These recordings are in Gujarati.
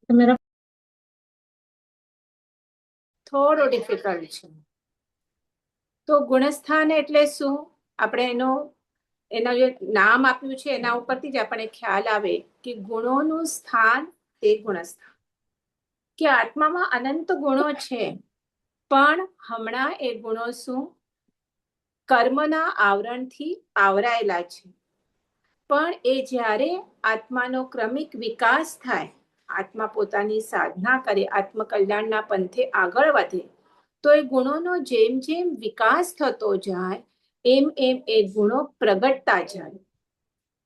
तो मेरा થોડો ડિફિકલ્ટ છે. તો ગુણસ્થાન એટલે શું? આપણે એના જે નામ આપ્યું છે એના ઉપરથી જ આપણને ખ્યાલ આવે કે ગુણોનું સ્થાન તે ગુણસ્થાન. કે આત્મામાં અનંત ગુણો છે, પણ હમણાં એ ગુણો શું? કર્મના આવરણથી આવરાયેલા છે. પણ એ જ્યારે આત્માનો ક્રમિક વિકાસ થાય, આત્મા પોતાની સાધના કરે, આત્મકલ્યાણના પંથે આગળ વધે, તો એ ગુણોનો જેમ જેમ વિકાસ થતો જાય એમ એમ એ ગુણો પ્રગટતા જાય.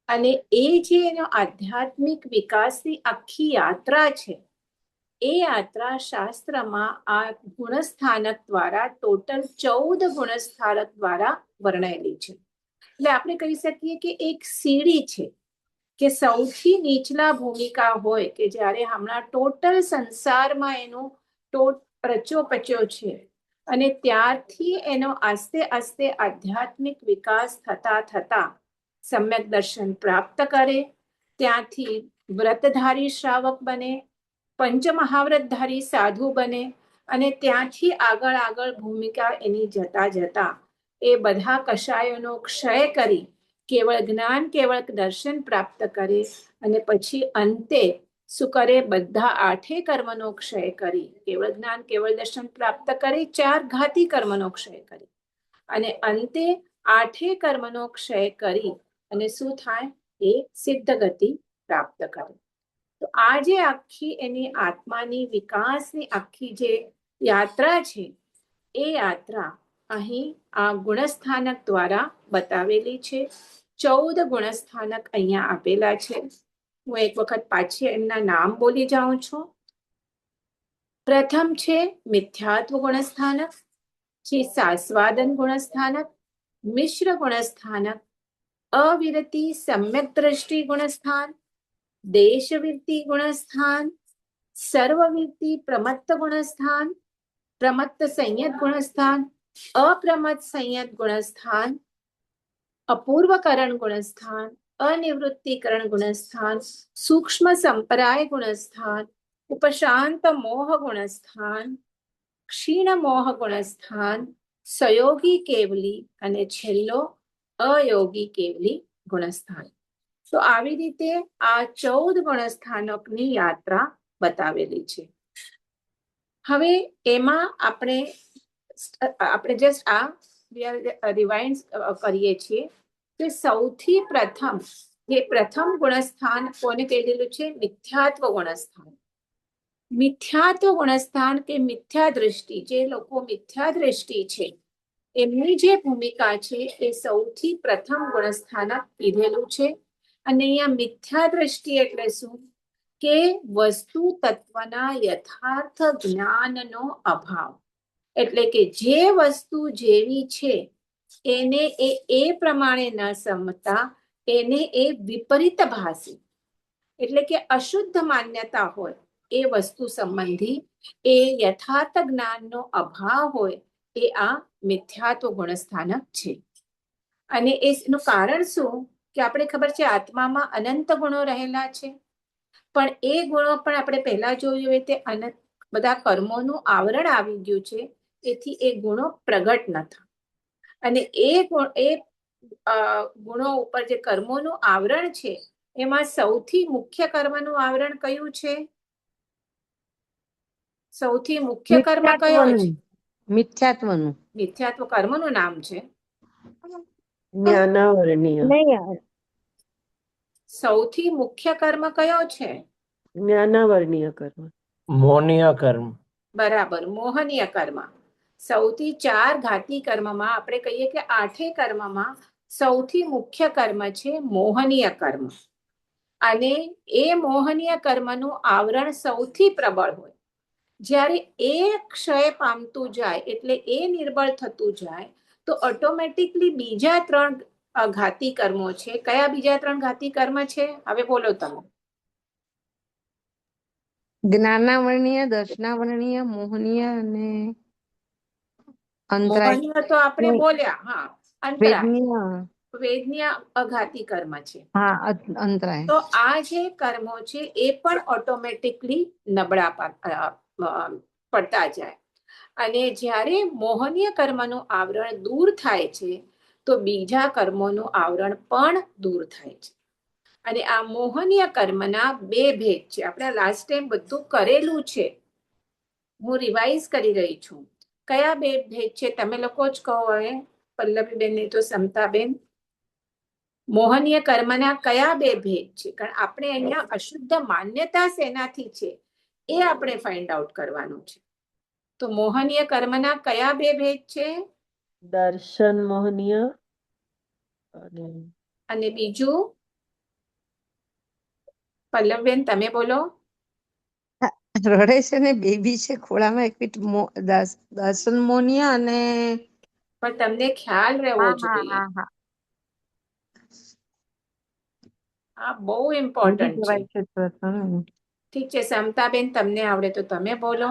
અને એ જે એનો આધ્યાત્મિક વિકાસની આખી યાત્રા છે, એ યાત્રા શાસ્ત્રમાં આ ગુણસ્થાનક દ્વારા ટોટલ 14 ગુણસ્થાનક દ્વારા વર્ણયેલી છે. એટલે આપણે કહી શકીએ કે એક સીડી છે, કે સૌથી નીચલા ભૂમિકા હોય કે જ્યારે હમણાં ટોટલ સંસારમાં એનો રચો પચ્યો છે, અને ત્યારથી એનો આસ્તે આસ્તે આધ્યાત્મિક વિકાસ થતા થતા સમ્યક દર્શન પ્રાપ્ત કરે, ત્યાંથી વ્રતધારી શ્રાવક બને, પંચમહાવ્રતધારી સાધુ બને, અને ત્યાંથી આગળ આગળ ભૂમિકા એની જતા જતા એ બધા કષાયોનો ક્ષય કરી કેવળ જ્ઞાન કેવળ દર્શન પ્રાપ્ત કરે, અને પછી અંતે શું કરે? બધા 8 કર્મનો ક્ષય કરી કેવળ જ્ઞાન કેવળ દર્શન પ્રાપ્ત કરી, 4 ઘાતી કર્મનો ક્ષય કરી, અને અંતે 8 કર્મનો ક્ષય કરી અને શું થાય? એ સિદ્ધ ગતિ પ્રાપ્ત કરે. તો આ જે આખી એની આત્માની વિકાસની આખી જે યાત્રા છે, એ યાત્રા અહીં આ ગુણસ્થાનક દ્વારા બતાવેલી છે. 14 ગુણસ્થાનક અહીંયા આપેલા છે. હું એક વખત પાછી એમના નામ બોલી જાઉં છું. પ્રથમ છે મિથ્યાત્વ ગુણસ્થાનક, છે સાસ્વાદન ગુણસ્થાનક, મિશ્ર ગુણસ્થાનક, અવિરતિ સમ્યક દ્રષ્ટિ ગુણસ્થાન, દેશવૃત્તિ ગુણસ્થાન, સર્વવૃત્તિ પ્રમત્ત ગુણસ્થાન, પ્રમત્ત સંયત ગુણસ્થાન, અપ્રમત્ત સંયત ગુણસ્થાન, અપૂર્વકરણ ગુણસ્થાન, અનિવૃત્તિકરણ ગુણસ્થાન, સૂક્ષ્મ સંપરાય ગુણસ્થાન, ઉપશાંત મોહ ગુણસ્થાન, ક્ષીણ મોહ ગુણસ્થાન, સયોગી કેવલી, અને છેલ્લો અયોગી કેવલી ગુણસ્થાન. તો આવી રીતે આ 14 ગુણસ્થાનકની યાત્રા બતાવેલી છે. હવે એમાં આપણે જસ્ટ આ રિવાઇન્ડ કરીએ છીએ કે સૌથી પ્રથમ જે પ્રથમ ગુણસ્થાન કોને કહેલું છે? મિથ્યાત્વ ગુણસ્થાન. મિથ્યાત્વ ગુણસ્થાન કે મિથ્યા દ્રષ્ટિ, જે લોકો મિથ્યા દ્રષ્ટિ છે એમની જે ભૂમિકા છે એ સૌથી પ્રથમ ગુણસ્થાનક કીધેલું છે. અને અહીંયા મિથ્યા દ્રષ્ટિ એટલે શું? કે વસ્તુ તત્વના યથાર્થ જ્ઞાનનો અભાવ. એટલે કે જે વસ્તુ જેવી છે એને એ પ્રમાણે ન સમજતા એને એ વિપરીત ભાસી, એટલે કે અશુદ્ધ માન્યતા હોય એ વસ્તુ સંબંધી, એ યથાર્થ જ્ઞાનનો અભાવ હોય, એ આ મિથ્યાત્વ ગુણસ્થાનક છે. અને એનું કારણ શું? કે આપણે ખબર છે આત્મામાં અનંત ગુણો રહેલા છે, પણ એ ગુણો પણ આપણે પહેલા જોયું હોય તે અનંત બધા કર્મોનું આવરણ આવી ગયું છે, એથી એ ગુણો પ્રગટ ન થાય. અને એ ગુણો ઉપર જે કર્મોનું આવરણ છે એમાં સૌથી મુખ્ય કર્મનું આવરણ કયું છે? સૌથી મુખ્ય કર્મ કયો છે? મિથ્યાત્વનું. મિથ્યાત્વ કર્મનું નામ છે જ્ઞાનાવરણીય. સૌથી મુખ્ય કર્મ કયો છે? જ્ઞાનાવરણીય કર્મ. મોહનીય કર્મ. બરાબર, મોહનીય કર્મ. સૌથી 4 ઘાતી કર્મમાં આપણે કહીએ કે 8 કર્મમાં સૌથી મુખ્ય કર્મ છે મોહનીય કર્મ. અને એ મોહનીય કર્મનું આવરણ સૌથી પ્રબળ હોય. જ્યારે એ ક્ષય પામતું જાય, એટલે એ નિર્બળ થતું જાય, તો ઓટોમેટિકલી બીજા 3 ઘાતી કર્મો છે. કયા બીજા 3 ઘાતી કર્મ છે? હવે બોલો તમે. જ્ઞાનાવરણીય, દર્શનાવરણીય, મોહનીય અને અંતરાય. મોહનીય તો આપણે બોલ્યા, હા. અંતરાય. વેદની અઘાતી કર્મ છે. હા અંતરાય. તો આ જે કર્મો છે એ પણ ઓટોમેટિકલી નબળા પડતા જાય. અને જ્યારે મોહનીય કર્મનું આવરણ દૂર થાય છે તો બીજા કર્મોનું આવરણ પણ દૂર થાય છે. અને આ મોહનીય કર્મના બે ભેદ છે. આપણે લાસ્ટ ટાઈમ બધું કરેલું છે, હું રિવાઇઝ કરી રહી છું. કયા બે ભેદ છે તમે લોકો જ કહો. હવે પલ્લવીબેન ને તો સમતાબેન, મોહનીય કર્મના કયા બે ભેદ છે? કારણ આપણે અહીંયા અશુદ્ધ માન્યતા શેનાથી છે એ આપણે ફાઇન્ડ આઉટ કરવાનું છે. તો મોહનીય કર્મના કયા બે ભેદ છે? દર્શન મોહનીય અને બીજું પલ્લવબેન તમે બોલો. રડે છે ને બેબી છે ખોળામાં, એક મિનિટ. દર્શન મોનિયા અને પણ તમને ખ્યાલ રહેવો જોઈએ. આ બહુ ઇમ્પોર્ટન્ટ છે. ઠીક છે સમતાબેન, તમને આવડે તો તમે બોલો.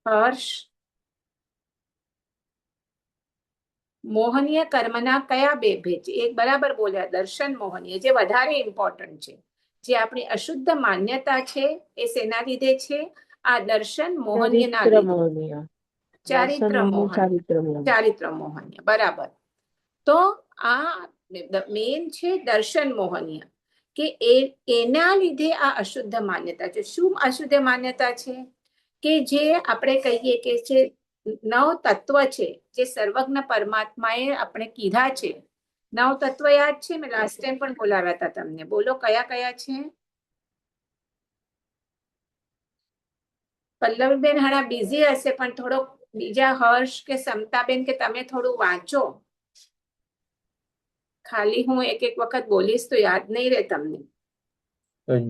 હર્ષ, મોહનીય કર્મના કયા બે ભેદ છે? એક બરાબર બોલ્યા, દર્શન મોહનીય, જે વધારે ઇમ્પોર્ટન્ટ છે. જે આપણી અશુદ્ધ માન્યતા છે એ શેના લીધે છે? આ દર્શન મોહનીયના ચારિત્ર લીધે. મોહનીય. ચારિત્ર મોહન, ચારિત્ર મોહનીય. ચારિત્ર મોહનીય, બરાબર. તો આ મેન છે દર્શન મોહનીય, કે એના લીધે આ અશુદ્ધ માન્યતા છે. શું અશુદ્ધ માન્યતા છે? કે જે આપણે કહીએ કે છે નવ તત્વ છે, જે સર્વજ્ઞ પરમાત્માએ આપણે કીધા છે. નવ તત્વ યાદ છે? મેં લાસ્ટ ટાઈમ પણ બોલાવ્યા હતા તમને. બોલો કયા કયા છે? પલ્લવીબેન હાણા બિઝી હશે, પણ થોડોક બીજા હર્ષ કે સમતાબેન કે તમે થોડું વાંચો. ખાલી હું એક એક વખત બોલીશ તો યાદ નહીં રહે તમને.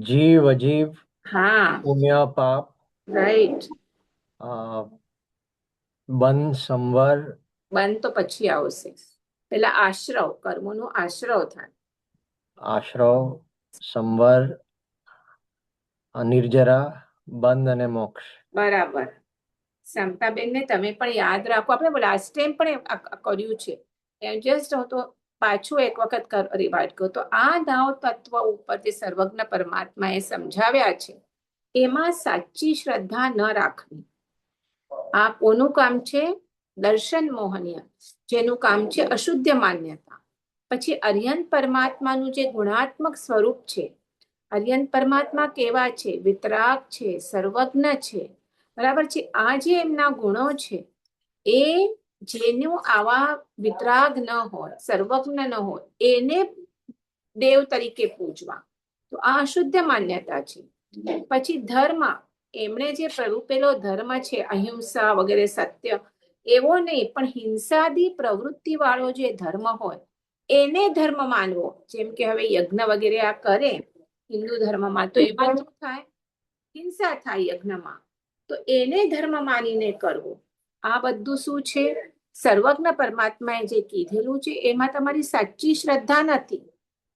જીવ અજીવ, હા, પુણ્ય પાપ, રાઈટ. બંધ સંવર, બંધ તો પછી આવશે. પેલા આશ્રવ, કર્મોનો આશ્રવ થાય. આશ્રવ, સંવર, નિર્જરા, બંધ અને મોક્ષ. બરાબર. સમતાબેન ને તમે પણ યાદ રાખો. આપણે લાસ્ટ ટાઈમ પણ કર્યું છે. જસ્ટ હું તો પાછું એક વખત રિવાઇઝ કરું તો આ નવ તત્વ ઉપર જે સર્વજ્ઞ પરમાત્માએ સમજાવ્યા છે એમાં સાચી શ્રદ્ધા ન રાખવી. આ કોનું કામ છે? દર્શન મોહનીય, જેનું કામ છે અશુદ્ધ માન્યતા. પછી અર્યંત પરમાત્માનું જે ગુણાત્મક સ્વરૂપ છે, અર્યંત પરમાત્મા કેવા છે? વિતરાગ છે, સર્વજ્ઞ છે, બરાબર છે. આ જે એમના ગુણો છે એ જેનું આવા વિતરાગ ન હોય, સર્વજ્ઞ ન હોય, એને દેવ તરીકે પૂજવા. તો આ અશુદ્ધ માન્યતા છે. પછી ધર્મ, એમણે જે પ્રરૂપેલો ધર્મ છે અહિંસા વગેરે, સત્ય, એવો નહીં, પણ હિંસાદી પ્રવૃત્તિ વાળો જે ધર્મ હોય એને ધર્મ માનવો. જેમ કે હવે યજ્ઞ વગેરે આ કરે હિન્દુ ધર્મમાં, તો એમાં શું થાય? હિંસા થાય યજ્ઞમાં. તો એને ધર્મ માનીને કરવો. આ બધું શું છે? સર્વજ્ઞ પરમાત્માએ જે કીધેલું છે એમાં તમારી સાચી શ્રદ્ધા નથી.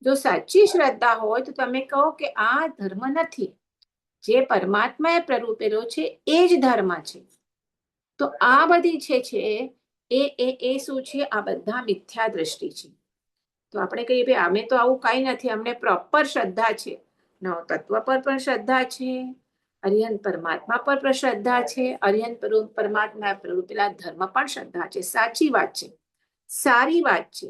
જો સાચી શ્રદ્ધા હોય તો તમે કહો કે આ ધર્મ નથી, જે પરમાત્માએ પ્રરૂપેલો છે એ જ ધર્મ છે. તો આ બધી છે એ શું છે? આ બધા મિથ્યા દ્રષ્ટિ છે. તો આપણે કહીએ ભાઈ અમે તો આવું કઈ નથી, અમને પ્રોપર શ્રદ્ધા છે. નવ તત્વ પર પણ શ્રદ્ધા છે, અર્યંત પરમાત્મા પર પણ શ્રદ્ધા છે, અર્યંત પરમાત્મા પ્રરૂપેલા ધર્મ પણ શ્રદ્ધા છે. સાચી વાત છે, સારી વાત છે.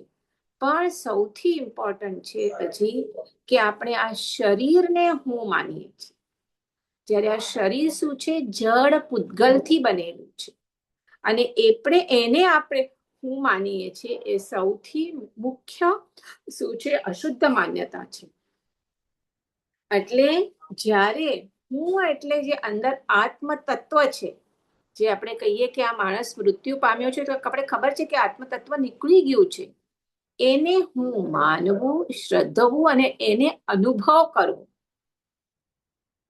પણ સૌથી ઇમ્પોર્ટન્ટ છે પછી કે આપણે આ શરીરને હું માનીએ છીએ. જ્યારે આ શરીર શું છે? જડ પૂતગલથી બનેલું છે. અને એને આપણે હું માનીએ છીએ એ સૌથી મુખ્ય શું છે? અશુદ્ધ માન્યતા છે. એટલે જ્યારે હું એટલે જે અંદર આત્મ તત્વ છે, જે આપણે કહીએ કે આ માણસ મૃત્યુ પામ્યો છે તો આપણે ખબર છે કે આત્મ તત્વ નીકળી ગયું છે, એને હું માનવું, શ્રદ્ધવું અને એને અનુભવ કરવું.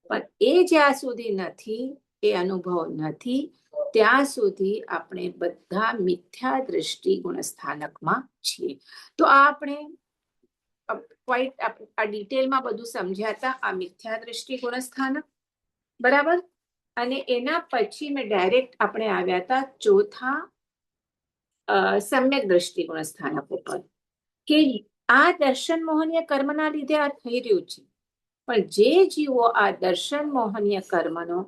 પણ એ જ્યાં સુધી નથી, એ અનુભવ નથી, ત્યાં સુધી આપણે બધા મિથ્યા દ્રષ્ટિ ગુણસ્થાનકમાં છીએ. તો આ આપણે આ ડિટેલમાં બધું સમજ્યા હતા, આ મિથ્યા દ્રષ્ટિ ગુણસ્થાનક, બરાબર. અને એના પછી મેં ડાયરેક્ટ આપણે આવ્યા હતા ચોથા સમ્યક દ્રષ્ટિ ગુણ સ્થાનક ઉપર કે આ દર્શન મોહનીય કર્મના લીધે આ થઈ રહ્યું છે, પણ જે જીવો આ દર્શન મોહનીય કર્મનો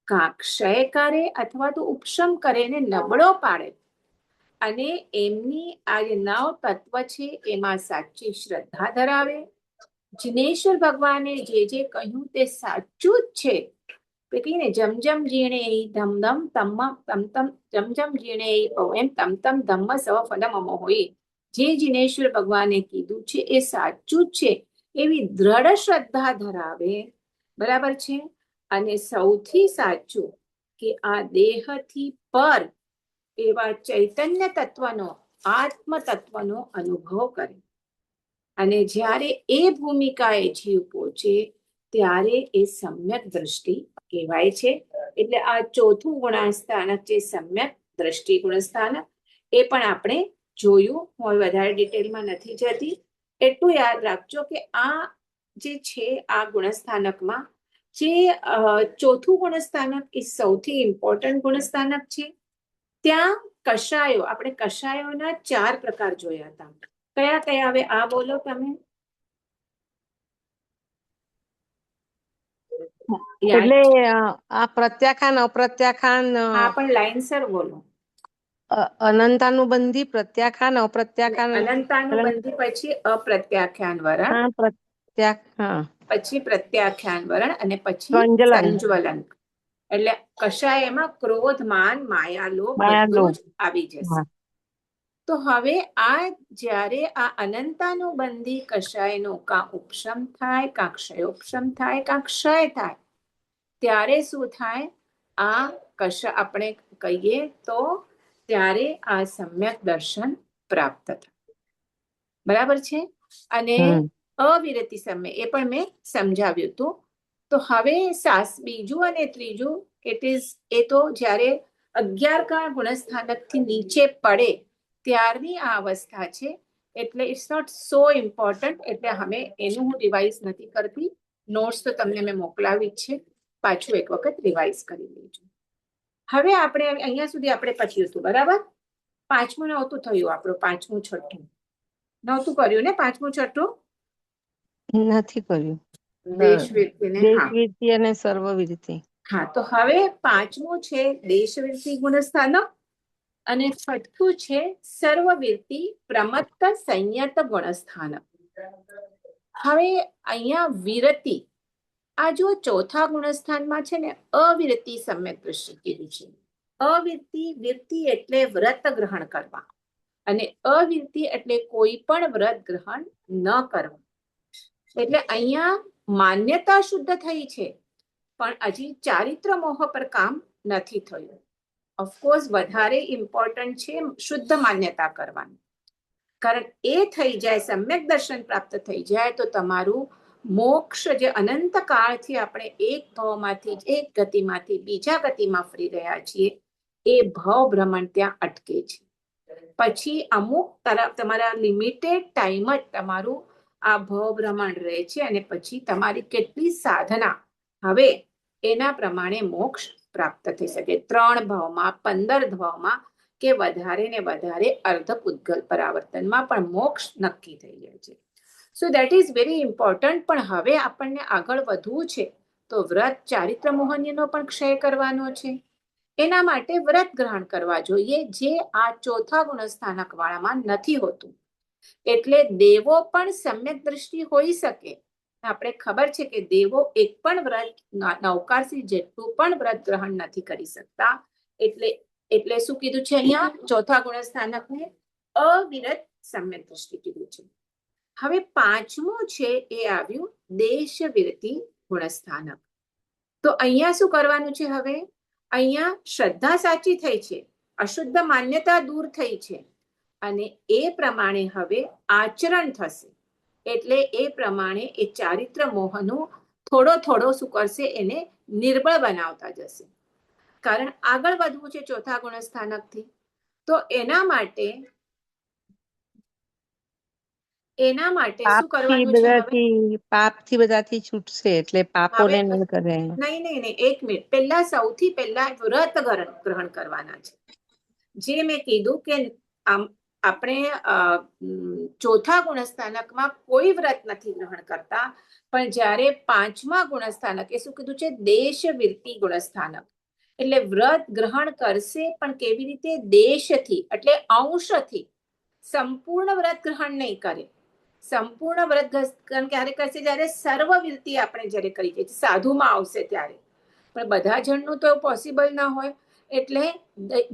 કાં ક્ષય કરે અથવા તો ઉપશમ કરે ને નબળો પાડે અને એમની આ જે નવ તત્વ છે એમાં સાચી શ્રદ્ધા ધરાવે, જિનેશ્વર ભગવાને જે કહ્યું તે સાચું જ છે. કહીને જમ જમ જીણે ધમ ધમ તમ તમ તમ જમ જમ જીણે એમ તમ તમ ધમ્મ સવ ફલમ હોય, જે જિનેશ્વર ભગવાને કીધું છે એ સાચું જ છે એવી દ્રઢ શ્રદ્ધા ધરાવે, બરાબર છે. અને સૌથી સાચું કે આ દેહથી પર એવા ચૈતન્ય તત્વનો, આત્મ તત્વનો અનુભવ કરે અને જ્યારે એ ભૂમિકાએ જીવ પહોંચે ત્યારે એ સમ્યક દ્રષ્ટિ કહેવાય છે. એટલે આ ચોથું ગુણસ્થાનક છે સમ્યક દ્રષ્ટિ ગુણસ્થાનક, એ પણ આપણે જોયું. હું વધારે ડિટેલમાં નથી જતી. એટલું યાદ રાખજો કે આ જે છે આ ગુણસ્થાનકમાં જે ચોથું ગુણસ્થાનક એ સૌથી ઇમ્પોર્ટન્ટ ગુણસ્થાનક છે. ત્યાં કષાયો, આપણે કષાયોના 4 પ્રકાર જોયા હતા. કયા કયા? હવે આ બોલો તમે. એટલે આ પ્રત્યાખ્યાન, અપ્રત્યાખ્યાન, હા, પણ લાઈનસર બોલો. અનંતાનુબંધી, પ્રત્યાખ્યાન, અપ્રત્યાખ્યાન, અનંતાનુબંધી પછી અપ્રત્યાખ્યાન વરણ, પછી પ્રત્યાખ્યાન વરણ અને પછી સંજ્વલન. એટલે કષાયમાં ક્રોધ, માન, માયા, લોભ બધું જ આવી જશે. તો હવે આ જ્યારે આ અનંતાનુબંધી કષાયનો કાં ઉપશમ થાય, કાં ક્ષયોપશમ થાય, કાં ક્ષય થાય, ત્યારે શું થાય? આ આપણે કહીએ તો ત્યારે આ સમ્યક દર્શન પ્રાપ્ત થાય, બરાબર છે. અને અવિરતિ સમ્ય એ પણ મેં સમજાવ્યું હતું. તો હવે બીજું અને ત્રીજું એ તો જ્યારે 11 ગણ ગુણસ્થાનકથી નીચે પડે ત્યારની આ અવસ્થા છે. એટલે ઇટ્સ નોટ સો ઇમ્પોર્ટન્ટ. એટલે હવે એનું હું રિવાઇઝ નથી કરતી. નોટ્સ તો તમને મેં મોકલાવી જ છે, પાછું એક વખત રિવાઇઝ કરી લેજો. હવે આપણે અહીંયા સુધી આપણે પત્યું હતું, બરાબર. 5મું 9તું થયું આપણું. 5મું 6ઠું 9તું કર્યું ને? 5મું 6ઠું નથી કર્યું. દેશવૃત્તિ અને સર્વવિરતિ. હા, તો હવે 5મું છે દેશવૃત્તિ ગુણસ્થાનક અને 6ઠું છે સર્વવિરતિ પ્રમત્ત સંયત ગુણસ્થાનક. હવે અહીંયા વિરતિ, આ જો ચોથા ગુણસ્થાનમાં છે ને અવિરતિ સમ્યક દ્રષ્ટિ કીધું છે. વિરતિ એટલે વ્રત ગ્રહણ કરવા અને અવિરતિ એટલે કોઈ પણ વ્રત ગ્રહણ ન કરવા. એટલે અહીંયા માન્યતા શુદ્ધ થઈ છે, પણ હજી ચારિત્ર મોહ પર કામ નથી થયું. ઓફકોર્સ વધારે ઇમ્પોર્ટન્ટ છે શુદ્ધ માન્યતા કરવાની. કારણ એ થઈ જાય, સમ્યક દર્શન પ્રાપ્ત થઈ જાય તો તમારું મોક્ષ, જે અનંત કાળથી આપણે એક ભાવમાંથી, એક ગતિમાંથી બીજા ગતિમાં ફરી રહ્યા છીએ, એ ભાવ ભ્રમણ ત્યાં અટકે છે. પછી અમુક તમારા લિમિટેડ ટાઈમ જ તમારું આ ભાવ ભ્રમણ રહે છે અને પછી તમારી કેટલી સાધના, હવે એના પ્રમાણે મોક્ષ પ્રાપ્ત થઈ શકે. 3 ભાવમાં, 15 ભાવમાં કે વધારે ને વધારે અર્ધ પૂતગલ પરાવર્તનમાં પણ મોક્ષ નક્કી થઈ જાય છે. So that is very important. પણ હવે આપણને આગળ વધવું છે તો વ્રત ચારિત્ર મોહનીયનો પણ ક્ષય કરવાનો છે. એના માટે વ્રત ગ્રહણ કરવા જોઈએ, જે આ ચોથા ગુણસ્થાનક વાળામાં નથી હોતું. એટલે દેવો પણ સમ્યક દ્રષ્ટિ હોઈ શકે. આપણે ખબર છે કે દેવો એક પણ વ્રત, નવકારસી જેટલું પણ વ્રત ગ્રહણ નથી કરી શકતા. એટલે શું કીધું છે અહીંયા? ચોથા ગુણસ્થાનકને અવિરત સમ્યક દ્રષ્ટિ કીધું છે. હવે 5મું છે એ આવ્યું દેશ વિરતિ ગુણસ્થાનક. તો અહીંયા શું કરવાનું છે? હવે અહીંયા શ્રદ્ધા સાચી થઈ છે, અશુદ્ધ માન્યતા દૂર થઈ છે અને એ પ્રમાણે હવે આચરણ થશે. એટલે એ પ્રમાણે એ ચારિત્ર મોહનું થોડો થોડો શું કરશે? એને નિર્બળ બનાવતા જશે. કારણ આગળ વધવું છે ચોથા ગુણસ્થાનકથી. તો એના માટે શું કરવાનું છે? હવે પાપથી બધાથી છૂટશે, એટલે પાપોને ન કરે. નહીં, 1 મિનિટ. સૌથી પહેલા વ્રત ગ્રહણ કરવાના છે. જે મેં કીધું કે આપણે ચોથા ગુણસ્થાનકમાં કોઈ વ્રત નથી ગ્રહણ કરતા, પણ જ્યારે પાંચમા ગુણસ્થાનક એ શું કીધું છે? દેશવિરતિ ગુણસ્થાનક. એટલે વ્રત ગ્રહણ કરશે, પણ કેવી રીતે? દેશથી, એટલે અંશથી. સંપૂર્ણ વ્રત ગ્રહણ નહીં કરે. સંપૂર્ણ વ્રત ગ્રહણ ક્યારે કરશે? જ્યારે સર્વવિરતિ આપણે જ્યારે કરીએ છીએ, સાધુમાં આવશે ત્યારે. પણ બધા જણનું તો પોસિબલ ના હોય. એટલે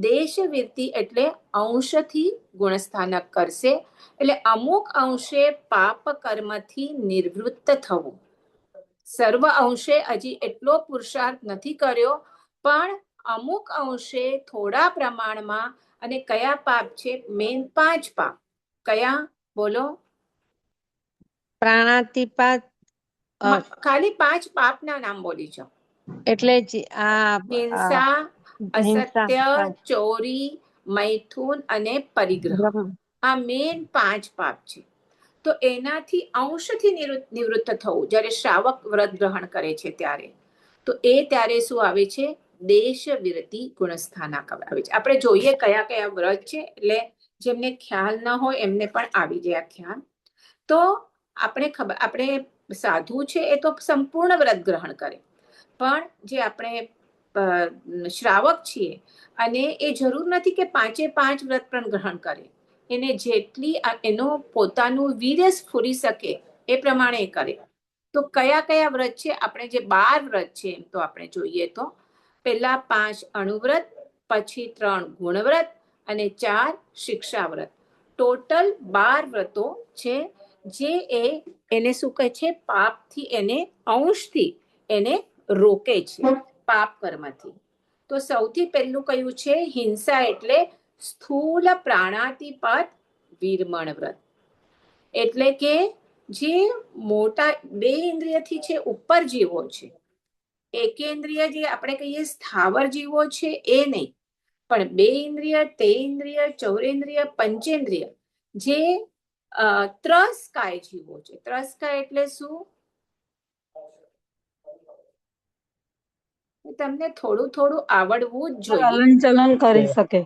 દેશવિરતિ એટલે અંશથી ગુણસ્થાનક કરશે. એટલે અમુક અંશે પાપ કર્મથી નિવૃત્ત થવું. સર્વ અંશે હજી એટલો પુરુષાર્થ નથી કર્યો, પણ અમુક અંશે થોડા પ્રમાણમાં. અને કયા પાપ છે? મેન 5 પાપ. કયા? બોલો. પ્રાણાતિપાત, ખાલી 5 પાપના નામ બોલી જાઓ. એટલે હિંસા, હિંસા, અસત્ય, ચોરી, મૈથુન અને પરિગ્રહ. આ મેન 5 પાપ છે. તો એનાથી અંશથી નિવૃત્ત થવું જ્યારે શ્રાવક વ્રત ગ્રહણ કરે છે ત્યારે. તો એ ત્યારે શું આવે છે? દેશવિરતિ ગુણસ્થાનક આવે છે. આપણે જોઈએ કયા કયા વ્રત છે, એટલે જેમને ખ્યાલ ન હોય એમને પણ આવી જાય ખ્યાલ. તો આપણે સાધુ છે એ તો સંપૂર્ણ વ્રત ગ્રહણ કરે, પણ જે આપણે શ્રાવક છીએ અને એ જરૂર નથી કે 5 વ્રત પણ ગ્રહણ કરે. એને જેટલી એનો પોતાનું વીર્ય સ્ફુરી શકે એ પ્રમાણે કરે. તો કયા કયા વ્રત છે? આપણે જે 12 વ્રત છે એમ તો આપણે જોઈએ તો પહેલા 5 અણુવ્રત, પછી 3 ગુણવ્રત અને 4 શિક્ષા વ્રત. ટોટલ 12 વ્રતો છે, જે એને શું કહે છે? પાપથી, એને અંશથી એને રોકે છે, પાપ કર્મથી. તો સૌથી પહેલું કયું છે? હિંસા એટલે સ્થૂલ પ્રાણાતિપાત વીરમણ વ્રત. એટલે કે જે મોટા 2 ઇન્દ્રિયથી છે ઉપર જીવો છે, એકેન્દ્રિય જે આપણે કહીએ સ્થાવર જીવો છે એ નહીં, પણ 2 ઇન્દ્રિય, તેન્દ્રિય, ચૌરેન્દ્રિય, પંચેન્દ્રિય જે ત્રસકાય જીવો છે. ત્રસકાય એટલે શું? તમને થોડું થોડું આવડવું જ જોઈએ. હલનચલન કરી શકે,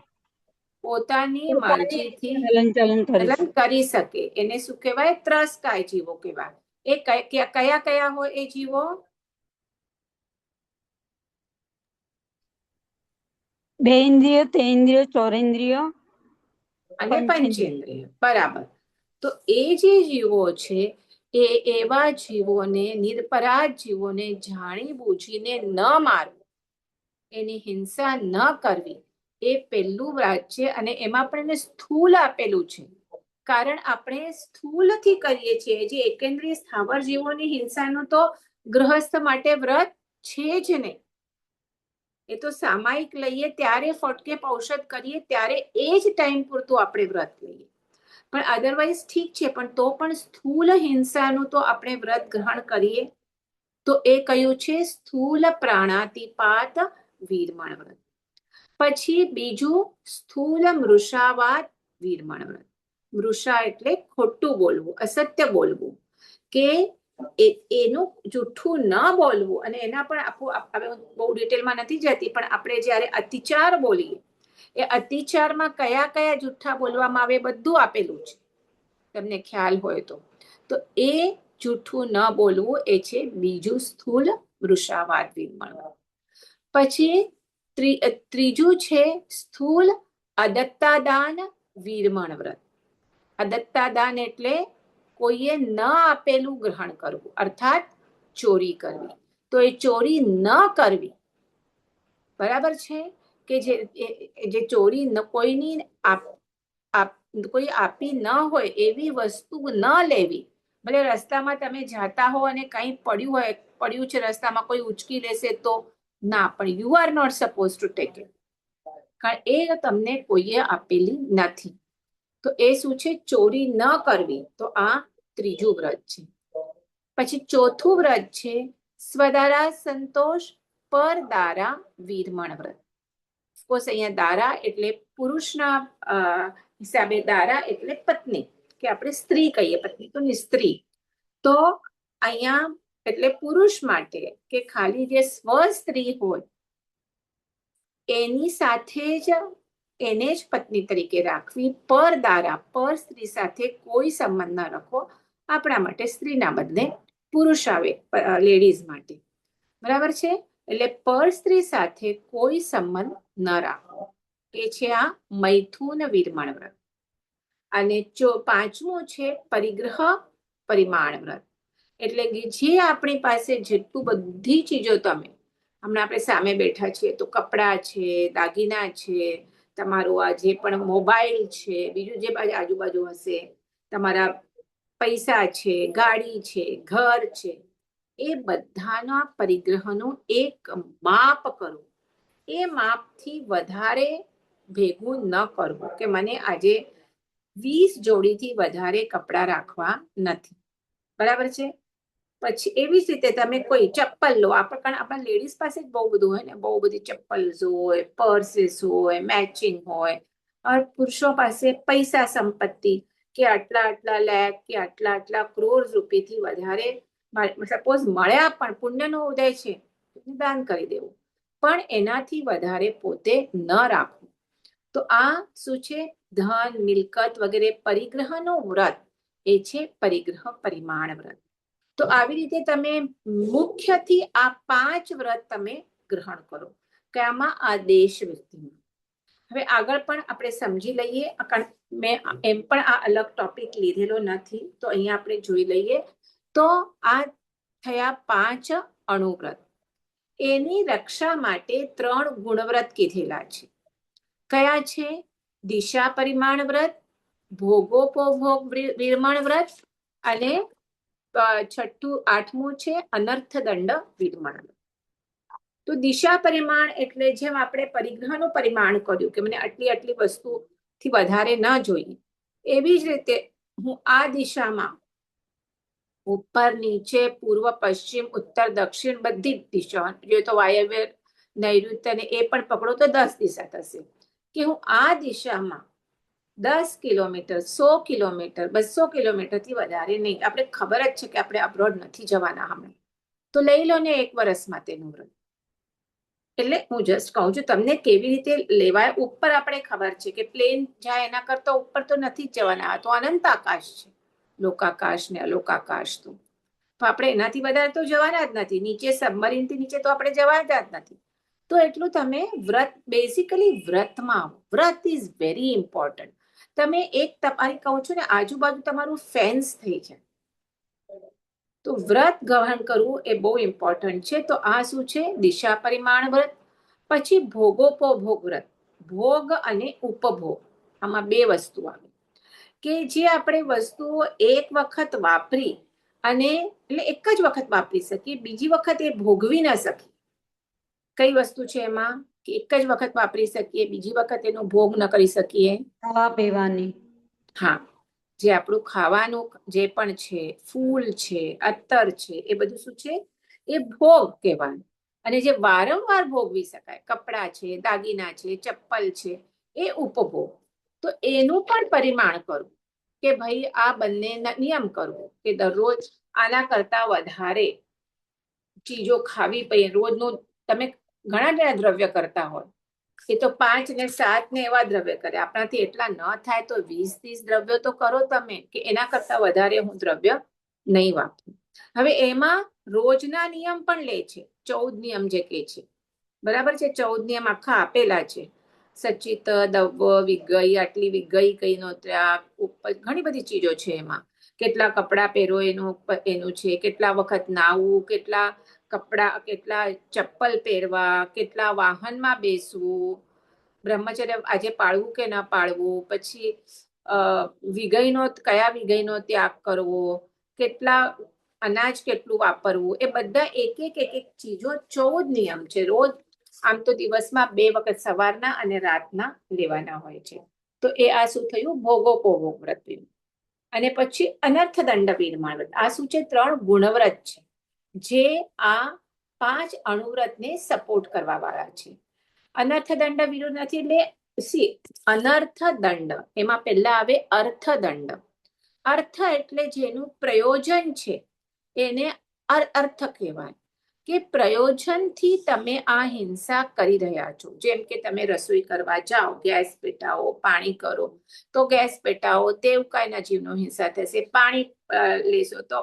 પોતાની મરજીથી હલનચલન હલન કરી શકે એને શું કહેવાય? ત્રસકાય જીવો કહેવાય. એ કયા કયા હોય એ જીવો? 2 ઇન્દ્રિય, તેન્દ્રિય, ચોરેન્દ્રિય અને પંચેન્દ્રિય. બરાબર. તો એ જે જીવો છે એ એવા જીવોને, નિરપરાધ જીવોને જાણી બૂજીને ન મારવું, એની હિંસા ન કરવી, એ પહેલું વ્રત છે. અને એમાં પણ એને સ્થૂલ આપેલું છે, કારણ આપણે સ્થૂલથી કરીએ છીએ. જે એકેન્દ્રિય સ્થાવર જીવોની હિંસાનું તો ગૃહસ્થ માટે વ્રત છે જ નહીં. એ તો સામાયિક લઈએ ત્યારે, ફટકે ઔષધ કરીએ ત્યારે એ જ ટાઈમ પૂરતું આપણે વ્રત લઈએ. પણ અધરવાઇઝ ઠીક છે, પણ તો પણ સ્થૂલ હિંસાનું તો આપણે વ્રત ગ્રહણ કરીએ. તો એ કયું છે? સ્થૂલ પ્રાણાતિપાત વીરમણ વ્રત. પછી બીજું સ્થૂલ મૃષાવાદ વીરમણ વ્રત. મૃષા એટલે ખોટું બોલવું, અસત્ય બોલવું, કે એનું જૂઠું ન બોલવું. અને એના પણ બહુ ડિટેલમાં નથી જતી, પણ આપણે જ્યારે અતિચાર બોલીએ, એ અતિચારમાં કયા કયા જૂઠા બોલવામાં આવે બધું આપેલું છે, તમને ખ્યાલ હોય તો. તો એ જૂઠું ન બોલવું એ છે બીજું સ્થૂલ મૃષાવાદ વીરમણ વ્રત. પછી ત્રીજું છે સ્થૂલ અદત્તાદાન વીરમણ વ્રત. અદત્તાદાન એટલે કોઈએ ન આપેલું ગ્રહણ કરવું, અર્થાત ચોરી કરવી. તો એ ચોરી ન કરવી. બરાબર છે કે જે ચોરી કોઈની કોઈ આપી ન હોય એવી વસ્તુ ન લેવી. ભલે રસ્તામાં તમે જાતા હો અને કંઈ પડ્યું છે રસ્તામાં, કોઈ ઉચકી લેશે તો ના, પણ you are not suppose to take it, કારણ એ તમને કોઈએ આપેલી નથી. તો એ શું છે? ચોરી ન કરવી. તો આ ત્રીજું વ્રત છે. પછી ચોથું વ્રત છે સ્વદારા સંતોષ પર દારા વીરમણ વ્રત. સપોઝ અહીંયા દારા એટલે પુરુષના હિસાબે, દારા એટલે પત્ની, કે આપણે સ્ત્રી કહીએ, પત્ની તો સ્ત્રી. તો અહીંયા એટલે પુરુષ માટે, કે ખાલી જે સ્વ સ્ત્રી હોય એની સાથે જ એને જ પત્ની તરીકે રાખવી. પર દારા, પર સ્ત્રી સાથે કોઈ સંબંધ ન રાખવો. આપણા માટે સ્ત્રીના બદલે પુરુષ આવે, લેડીઝ માટે. બરાબર છે? એટલે પર સ્ત્રી સાથે કોઈ સંબંધ ન રાખવો એ છે આ મૈથુન વિરમણ વ્રત. અને પાંચમું છે પરિગ્રહ પરિમાણ વ્રત. એટલે કે જે આપણી પાસે જેટલું બધી ચીજો, તમે હમણાં આપણે સામે બેઠા છીએ તો કપડાં છે, દાગીના છે, તમારું આ જે પણ મોબાઈલ છે, બીજું જે આજુબાજુ હશે, તમારા પૈસા છે, ગાડી છે, ઘર છે, એ બધાના પરિગ્રહનું એક માપ કરો. એ માપથી વધારે ભેગું ન કરવું કે મને આજે 20 જોડીથી વધારે કપડાં રાખવા નથી. બરાબર છે? પછી એવી જ રીતે તમે કોઈ ચપ્પલ લો. આપણા લેડીઝ પાસે જ બહુ બધું હોય ને, બહુ બધી ચપ્પલ્સ હોય, પર્સીસ હોય, મેચિંગ હોય. પુરુષો પાસે પૈસા સંપત્તિ કે આટલા લાખ કે આટલા કરોડ રૂપિયાથી વધારે સપોઝ મળ્યા પણ પુણ્યનો ઉદય છે, દાન કરી દેવું, પણ એનાથી વધારે પોતે ન રાખવું. તો આ શું છે? ધન, મિલકત વગેરે પરિગ્રહનું વ્રત એ છે પરિગ્રહ પરિમાણ વ્રત. તો આવી રીતે તમે મુખ્યથી આ 5 વ્રત તમે ગ્રહણ કરો. કયામાં? આ દેશ વ્યક્તિમાં. હવે આગળ પણ આપણે સમજી લઈએ. મેં એમ પણ આ અલગ ટોપિક લીધેલો નથી, તો અહીંયા આપણે જોઈ લઈએ. તો આ થયા 5 અણુવ્રત. એની રક્ષા માટે 3 ગુણવ્રત કીધેલા છે. કયા છે? દિશા પરિમાણ વ્રત, ભોગોપભોગ વિરમણ વ્રત, અને 8મું છે અનર્થ દંડ વિરમણ વ્રત. તો દિશા પરિમાણ એટલે જેમ આપણે પરિગ્રહનું પરિમાણ કર્યું કે મને આટલી વસ્તુથી વધારે ન જોઈએ, એવી જ રીતે હું આ દિશામાં ઉપર, નીચે, પૂર્વ, પશ્ચિમ, ઉત્તર, દક્ષિણ બધી જ દિશા, જો તો વાયવ્ય, નૈઋત્ય ને એ પણ પકડો તો 10 દિશા થશે. કે હું આ દિશામાં 10 કિલોમીટર, 100 કિલોમીટર, 200 કિલોમીટરથી વધારે નહીં. આપણે ખબર જ છે કે આપણે અબ્રોડ નથી જવાના હમણાં, તો લઈ લો ને 1 વર્ષ માટેનું વ્રત. એટલે હું જસ્ટ કહું છું તમને કેવી રીતે લેવાય. ઉપર આપણે ખબર છે કે પ્લેન જાય એના કરતા ઉપર તો નથી જ જવાના. તો અનંત આકાશ છે, લોકાકાશ ને અલોકાકાશ. તો આપણે એનાથી વધારે તો જવાના જ નથી. નીચે સબમરીનથી નીચે તો આપણે જવાના જ નથી. તો એટલું તમે વ્રત, બેઝિકલી વ્રતમાં આવો. વ્રત ઇઝ વેરી ઇમ્પોર્ટન્ટ. તમે તમારી કહું છું ને, આજુબાજુ તમારું ફેન્સ થઈ જાય. તો વ્રત ગ્રહણ કરવું એ બહુ ઇમ્પોર્ટન્ટ છે. તો આ શું છે? દિશા પરિમાણ વ્રત. પછી ભોગોપભોગ વ્રત, ભોગ અને ઉપભોગ, આમાં 2 વસ્તુ આવે. કે જે આપણે વસ્તુઓ એક વખત વાપરી અને એટલે એક જ વખત વાપરી શકીએ, બીજી વખત એ ભોગવી ન શકીએ. કઈ વસ્તુ છે એમાં? કે એક જ વખત વાપરી શકીએ, બીજી વખત એનો ભોગ ન કરી શકીએ. ખાવા પીવાની. હા, જે આપણું ખાવાનું જે પણ છે, ફૂલ છે, અત્તર છે, એ બધું શું છે? એ ભોગ કહેવાય. અને જે વારંવાર ભોગવી શકાય, કપડાં છે, દાગીના છે, ચપ્પલ છે, એ ઉપભોગ. તો એનું પણ પરિમાણ કરવું કે ભાઈ આ બંને નિયમ કરવો કે દરરોજ આના કરતા વધારે ચીજો ખાવી પડે. રોજનું તમે ઘણા દ્રવ્ય કરતા હોય, એ તો 5 ને 7 ને એવા દ્રવ્ય કરે. આપણાથી એટલા ન થાય તો 20-30 દ્રવ્યો તો કરો તમે, કે એના કરતા વધારે હું દ્રવ્ય નહીં વાપરું. હવે એમાં રોજના નિયમ પણ લે છે. 14 નિયમ જે કે છે, બરાબર છે? 14 નિયમ આખા આપેલા છે. સચિત, દવ્વ, વિગઈ, આટલી વિગઈ કઈનો ત્યાગ, ઘણી બધી ચીજો છે એમાં. કેટલા કપડાં પહેરો એનું છે, કેટલા વખત નાવું, કેટલા ચપ્પલ પહેરવા, કેટલા વાહનમાં બેસવું, બ્રહ્મચર્ય આજે પાળવું કે ન પાળવું, પછી કયા વિગયનો ત્યાગ કરવો, કેટલા અનાજ કેટલું વાપરવું, એ બધા એક એક ચીજો 14 નિયમ છે. રોજ આમ તો દિવસમાં 2 વખત સવારના અને રાતના લેવાના હોય છે. તો એ આ શું થયું? ભોગોપભોગ વ્રત. અને પછી અનર્થ દંડ વિરમણ વ્રત. આ શું છે? 3 ગુણવ્રત છે, જે આ 5 અણુવ્રતને સપોર્ટ કરવા વાળા છે. અનર્થ દંડ વિરુદ્ધ નથી. એટલે અનર્થ દંડ, એમાં પહેલા આવે અર્થ દંડ. અર્થ એટલે જેનું પ્રયોજન છે એને અર્થ કહેવાય. કે પ્રયોજનથી તમે આ હિંસા કરી રહ્યા છો. જેમ કે તમે રસોઈ કરવા જાઓ, ગેસ પેટાવો, પાણી કરો તો ગેસ પેટાવો, દેવકાયના જીવનો હિંસા થશે. પાણી લેશો તો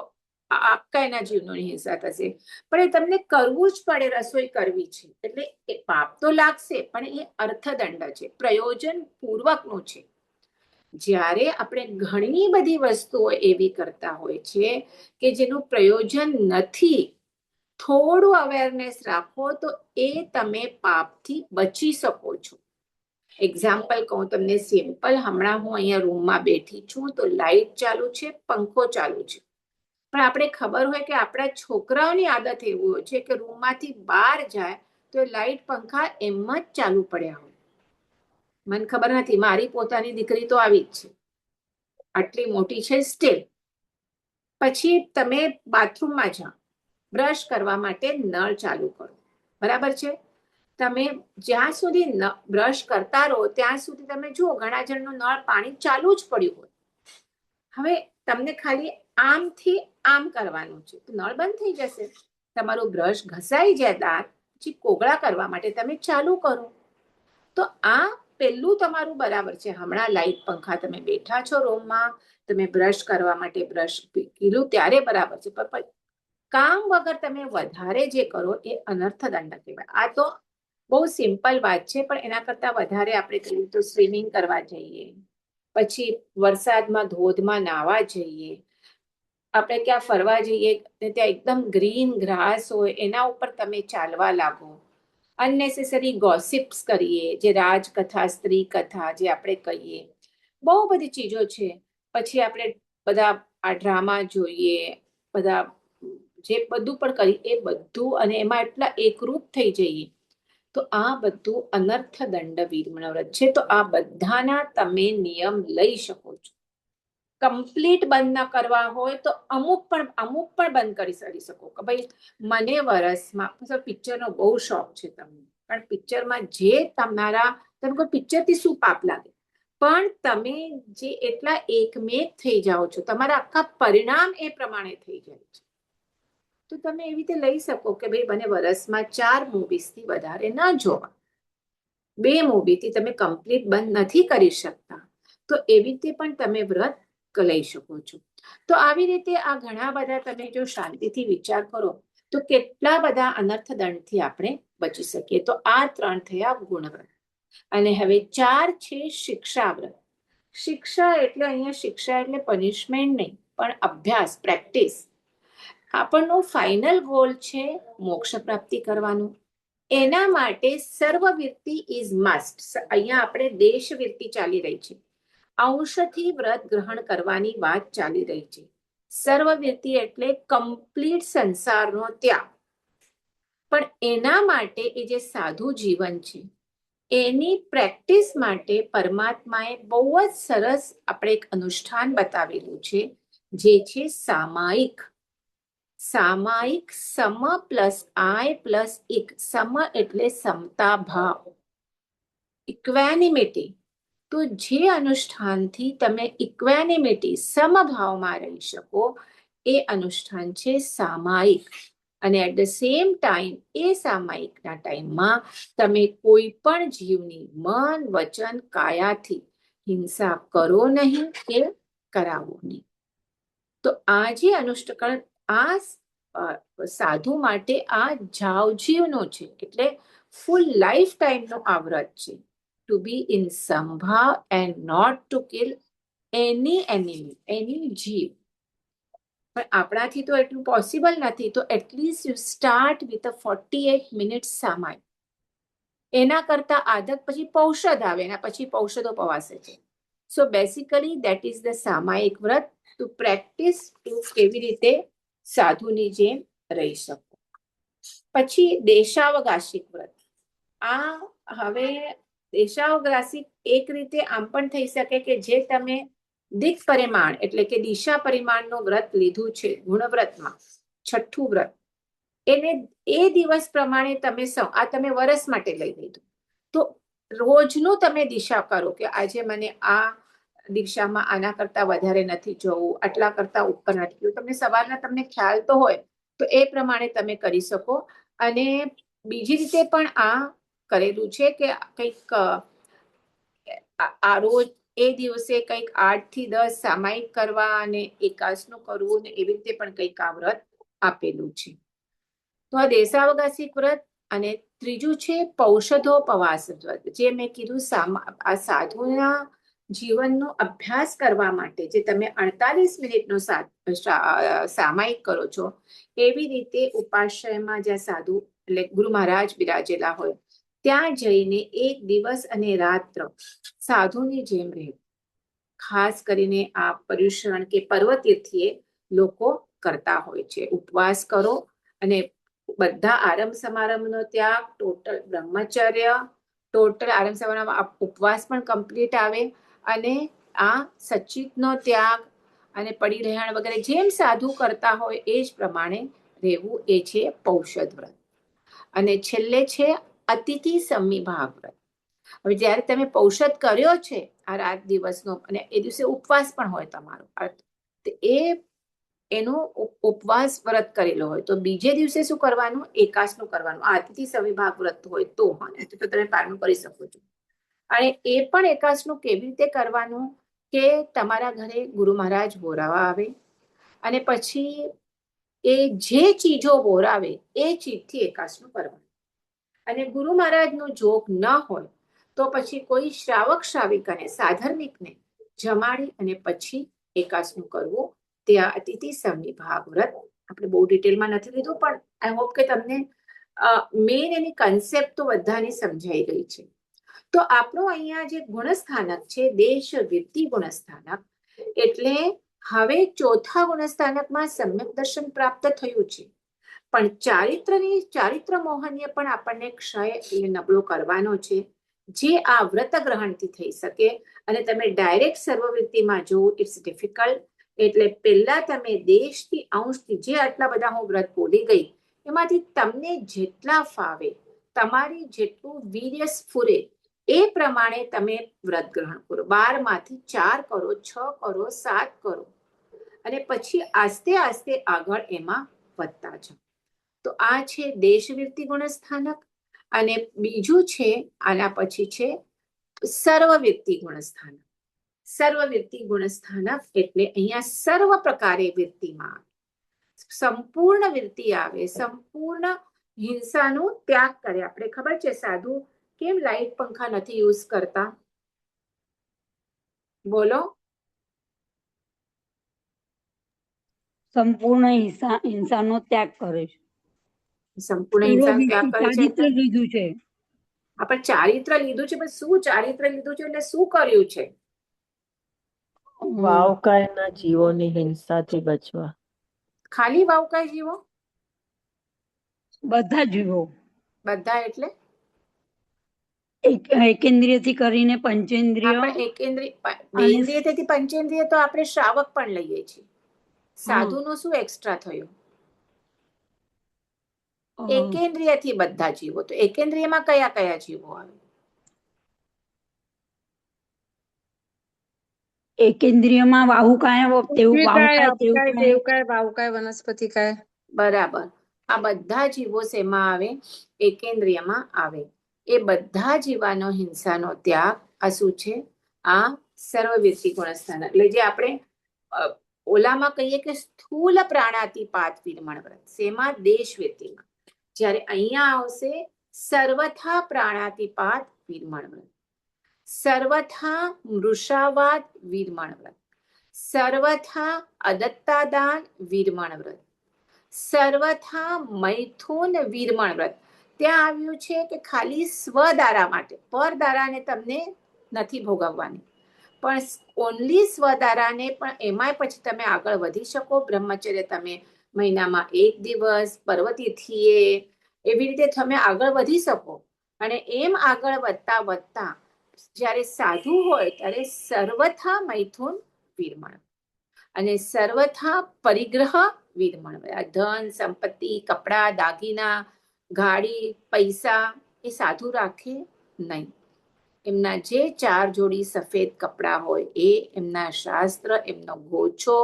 આપકાયના જીવનો હિંસા થશે. પણ એ તમને કરવું જ પડે, રસોઈ કરવી છે એટલે એ પાપ તો લાગશે, પણ એ અર્થદંડ છે, પ્રયોજન પૂર્વકનું છે. જ્યારે આપણે ઘણી બધી વસ્તુઓ એવી કરતા હોય છે કે જેનું પ્રયોજન નથી, થોડું અવેરનેસ રાખો તો એ તમે પાપથી બચી શકો છો. એક્ઝામ્પલ કહું તમને સિમ્પલ, હમણાં હું અહીંયા રૂમમાં બેઠી છું તો લાઈટ ચાલુ છે, પંખો ચાલુ છે, પણ આપણે ખબર હોય કે આપણા છોકરાઓની આદત એવું હોય છે કે રૂમમાંથી બહાર જાય તો લાઈટ પંખા એમ જ ચાલુ પડ્યા હોય. મને ખબર નથી, મારી પોતાની દીકરી તો આવી જ છે, આટલી મોટી છે સ્ટીલ. પછી તમે બાથરૂમમાં જાઓ, બ્રશ કરવા માટે નળ ચાલુ કરો, બરાબર છે. તમે જ્યાં સુધી બ્રશ કરતા રહો ત્યાં સુધી તમે જુઓ ઘણા જણનું નળ પાણી ચાલુ જ પડ્યું હોય. હવે તમને ખાલી આમથી આમ કરવાનું છે તો નળ બંધ થઈ જશે. તમારું બ્રશ ઘસાઈ જાય દાંત, પછી કોગળા કરવા માટે તમે ચાલુ કરો. તો આ પેલું તમારું બરાબર છે. હમણાં લાઈટ પંખા તમે બેઠા છો રૂમમાં, તમે બ્રશ કરવા માટે બ્રશ કીધું ત્યારે બરાબર છે, પણ કામ વગર તમે વધારે જે કરો એ અનર્થ દંડ કહેવાય. આ તો બહુ સિમ્પલ વાત છે, પણ એના કરતા વધારે આપણે કહીએ તો સ્વિમિંગ કરવા જઈએ, પછી વરસાદમાં ધોધમાં નાહવા જઈએ, આપણે ક્યાં ફરવા જઈએ ત્યાં એકદમ ગ્રીન ગ્રાસ હોય એના ઉપર તમે ચાલવા લાગો, અનનેસેસરી ગોસિપ્સ કરીએ, જે રાજકથા, સ્ત્રી કથા જે આપણે કહીએ, બહુ બધી ચીજો છે. પછી આપણે બધા આ ડ્રામા જોઈએ, બધા જે બધું પણ કરી એ બધું, અને એમાં એટલા એકરૂપ થઈ જઈએ તો આ બધું અનર્થ દંડ વીરમણ વ્રત છે. તો આ બધાના તમે નિયમ લઈ શકો છો. કમ્પ્લીટ બંધ ના કરવા હોય તો અમુક પણ બંધ કરી શકો કે ભાઈ મને વરસમાં પિક્ચરનો બહુ શોખ છે તમને, પણ પિક્ચરમાં જે તમારા, તમે કોઈ પિક્ચરથી શું પાપ લાગે, પણ તમે જે એટલા એકમેક થઈ જાઓ છો, તમારા આખા પરિણામ એ પ્રમાણે થઈ જાય છે. તો તમે એવી રીતે લઈ શકો કે ભાઈ મને વરસમાં 4 મૂવીઝથી વધારે ના જોવા, 2 મૂવીથી તમે કમ્પ્લીટ બંધ નથી કરી શકતા, તો એવી રીતે પણ તમે વ્રત લઈ શકો છો. તો આવી રીતે આ ઘણા બધા તમે જો શાંતિથી વિચાર કરો તો કેટલા બધા અનર્થ દંડથી આપણે બચી શકીએ. તો આ 3 થયા ગુણવ્રત. અને હવે 4 છે શિક્ષા વ્રત. શિક્ષા એટલે અહીંયા શિક્ષા એટલે પનિશમેન્ટ નહીં, પણ અભ્યાસ, પ્રેક્ટિસ. આપણનો ફાઇનલ ગોલ છે મોક્ષ પ્રાપ્તિ કરવાનું. એના માટે સર્વવિરતિ ઇઝ મસ્ટ. અહીંયા આપણે દેશવિરતિ ચાલી રહી છે, અંશથી વ્રત ગ્રહણ કરવાની વાત ચાલી રહી છે. સર્વવિરતિ એટલે કમ્પ્લીટ સંસારનો ત્યાગ. પણ એના માટે એ જે સાધુ જીવન છે એની પ્રેક્ટિસ માટે પરમાત્માએ બહુ જ સરસ આપણે એક અનુષ્ઠાન બતાવેલું છે, જે છે સામાયિક. સામાયિક સમ પ્લસ આય પ્લસ એક. સમ એટલે સમતા ભાવ, ઇક્વેનિમિટી. તો જે અનુષ્ઠાનથી તમે ઇક્વેનિમિટી, સમભાવમાં રહી શકો, એ અનુષ્ઠાન છે સામાયિક. અને એટ ધ સેમ ટાઈમ એ સામાયિકના ટાઈમમાં તમે કોઈ પણ જીવની મન, વચન, કાયાથી હિંસા કરો નહીં કે કરાવો નહીં. તો આ જે અનુષ્ઠાન આ સાધુ માટે આ જાવજીવનો છે, એટલે ફૂલ લાઈફ ટાઈમનો આ વ્રત છે. ટુ બી ઇન સંભાવ and not to kill any enemy, any જીવ. પણ આપણાથી તો એટલું પોસિબલ નથી, તો at least you start with 48 minutes સામાયિક. એના કરતા આદત પછી પૌષધ આવે, એના પછી પૌષધો પવાશે છે. સો બેસિકલી દેટ ઇઝ ધ સામાયિક વ્રત, ટુ પ્રેક્ટિસ ટુ કેવી રીતે સાધુની જેમ રહી શકો. પછી દેશાવકાશિક વ્રત. આ હવે દેશાવકાશિક એક રીતે આમ પણ થઈ શકે કે જે તમે દિક પરિમાણ એટલે કે દિશા પરિમાણનું વ્રત લીધું છે ગુણવ્રતમાં, 6થું વ્રત, એને એ દિવસ પ્રમાણે તમે આ તમે વરસ માટે લઈ લીધું, તો રોજનું તમે દિશા કરો કે આજે મને આ દિશામાં આના કરતા વધારે નથી જવું, આટલા કરતા ઉપર નથી જવું. તમને સવારના તમને ખ્યાલ તો હોય તો એ પ્રમાણે તમે કરી શકો. અને બીજી રીતે પણ આ કરેલું છે કે કંઈક આ રોજ એ દિવસે કંઈક 8 થી 10 સામાયિક કરવા અને એકાદશનું કરવું ને એવી રીતે પણ કંઈક આ વ્રત આપેલું છે. તો આ દેશાવકાશી વ્રત. અને ત્રીજું છે પૌષધોપવાસ વ્રત, જે મેં કીધું આ સાધુના જીવનનો અભ્યાસ કરવા માટે જે તમે 48 મિનિટનો સામાયિક કરો છો, એવી રીતે ઉપાશ્રયમાં જ્યાં સાધુ એટલે ગુરુ મહારાજ બિરાજેલા હોય ત્યાં જઈને 1 દિવસ અને રાત્ર સાધુની જેમ રહે. ખાસ કરીને આ પર્યુષણ કે પર્વતીર્થીએ લોકો કરતા હોય છે. ઉપવાસ કરો અને બધા આરંભ સમારંભનો ત્યાગ, ટોટલ બ્રહ્મચર્ય, ટોટલ આરંભ સમારંભ ઉપવાસ પણ કમ્પ્લીટ આવે, અને આ સચ્ચિતનો ત્યાગ અને પડી રહેણ વગેરે જેમ સાધુ કરતા હોય એ જ પ્રમાણે રહેવું, એ છે પૌષધ વ્રત. અને છેલ્લે છે અતિથિ સંવિભાગ વ્રત. હવે જ્યારે તમે પૌષધ કર્યો છે આ રાત દિવસનો, અને એ દિવસે ઉપવાસ પણ હોય તમારો, તો એનો ઉપવાસ વ્રત કરેલો હોય તો બીજે દિવસે શું કરવાનું? એકાદશનું કરવાનું. આ અતિથિ સંવિભાગ વ્રત હોય તો તમે પાલન કરી શકો છો. અને એ પણ એકાદશનું કેવી રીતે કરવાનું કે તમારા ઘરે ગુરુ મહારાજ બોરાવા આવે અને પછી એ જે ચીજો બોરાવે એ ચીજથી એકાદશનું કરવાનું. અને ગુરુ મહારાજનો જોગ ન હોય તો પછી કોઈ શ્રાવક શ્રાવિકાને સાધર્મિકને જમાડી અને પછી એકાદશનું કરવું. તે આ અતિથિ સંવિભાગ વ્રત. આપણે બહુ ડિટેલમાં નથી લીધું, પણ આઈ હોપ કે તમને મેઇન એની કન્સેપ્ટ તો બધાની સમજાઈ ગઈ છે. તો આપણું અહીંયા જે ગુણસ્થાનક છે દેશ વૃત્તિ ગુણસ્થાનક, એટલે હવે ચોથા ગુણસ્થાનકમાં સમ્યક દર્શન પ્રાપ્ત થયું છે, પણ ચારિત્ર મોહનીય પણ આપણને ક્ષય એટલે નબળો કરવાનો છે, જે આ વ્રત ગ્રહણથી થઈ શકે. અને તમે ડાયરેક્ટ સર્વવૃત્તિમાં જુઓ, ઇટ્સ ડિફિકલ્ટ. એટલે પહેલા તમે દેશથી અંશથી જે આટલા બધા હું વ્રત બોલી ગઈ એમાંથી તમને જેટલા ફાવે, તમારી જેટલું વીર્ય સ્ફુરે એ પ્રમાણે તમે વ્રત ગ્રહણ કરો. 12 માંથી 4 કરો, 6 કરો, 7 કરો, અને પછી આસ્તે આસ્તે આગળ એમાં વધતા જાઓ. તો આ છે દેશવૃત્તિ ગુણસ્થાનક. અને બીજું છે આના પછી છે સર્વવૃત્તિ ગુણસ્થાનક. સર્વવૃત્તિ ગુણસ્થાનક એટલે અહીંયા સર્વ પ્રકારે વૃત્તિમાં સંપૂર્ણ વૃત્તિ આવે, સંપૂર્ણ હિંસાનો ત્યાગ કરે. આપણે ખબર છે સાધુ કેમ લાઈટ પંખા નથી યુઝ કરતા? બોલો. સંપૂર્ણ હિંસાનો ત્યાગ કરે છે. સંપૂર્ણ હિંસાનો ત્યાગ કરે છે ચારિત્ર લીધું છે. આપણે ચારિત્ર લીધું છે, પણ શું ચારિત્ર લીધું છે એટલે શું કર્યું છે? વાવકાયના જીવોની હિંસાથી બચવા. ખાલી વાવકાય જીવો? બધા જીવો બધા એટલે એકેન્દ્રિયથી કરીને પંચેન્દ્રિય આપણે બે ઇન્દ્રિયથી પંચેન્દ્રિય તો આપણે શ્રાવક પણ લઈએ છીએ. સાધુનું શું એક્સ્ટ્રા થયું? એકેન્દ્રિયથી બધા જીવો. તો એકેન્દ્રિયમાં કયા કયા જીવો આવે? એકેન્દ્રિયમાં વાહુકાય, દેવકાય, વાવકાય, વનસ્પતિકાય. બરાબર. આ બધા જીવો શેમાં આવે? એકેન્દ્રિયમાં આવે. એ બધા જીવાનો હિંસાનો ત્યાગ આ શું છે? આ સર્વવૃત્તિ ગુણસ્થાન. એટલે જે આપણે ઓલામાં કહીએ કે સ્થૂલ પ્રાણાતિપાત વિરમણ વ્રત, શેમાં? દેશવૃત્તિમાં. જ્યારે અહીંયા આવશે સર્વથા પ્રાણાતિપાત વિરમણ વ્રત, સર્વથા મૃષાવાદ વિરમણ વ્રત, સર્વથા અદત્તાદાન વિરમણ વ્રત, સર્વથા મૈથુન વિરમણ વ્રત. ત્યાં આવ્યું છે કે ખાલી સ્વદારા માટે, પરદારાને તમને નથી ભોગવવાની, પણ ઓનલી સ્વદારાને. પણ એમાંય પછી તમે આગળ વધી શકો. બ્રહ્મચર્ય તમે મહિનામાં 1 દિવસ, પર્વતિથિએ, એવી રીતે તમે આગળ વધી શકો. અને એમ આગળ વધતા વધતા જ્યારે સાધુ હોય ત્યારે સર્વથા મૈથુન વિરમણ અને સર્વથા પરિગ્રહ વિરમણ. ધન સંપત્તિ, કપડા, દાગીના, ગાડી, પૈસા એ સાધુ રાખે નહીં. એમના જે 4 જોડી સફેદ કપડાં હોય એ, એમના શાસ્ત્ર, એમનો ગોછો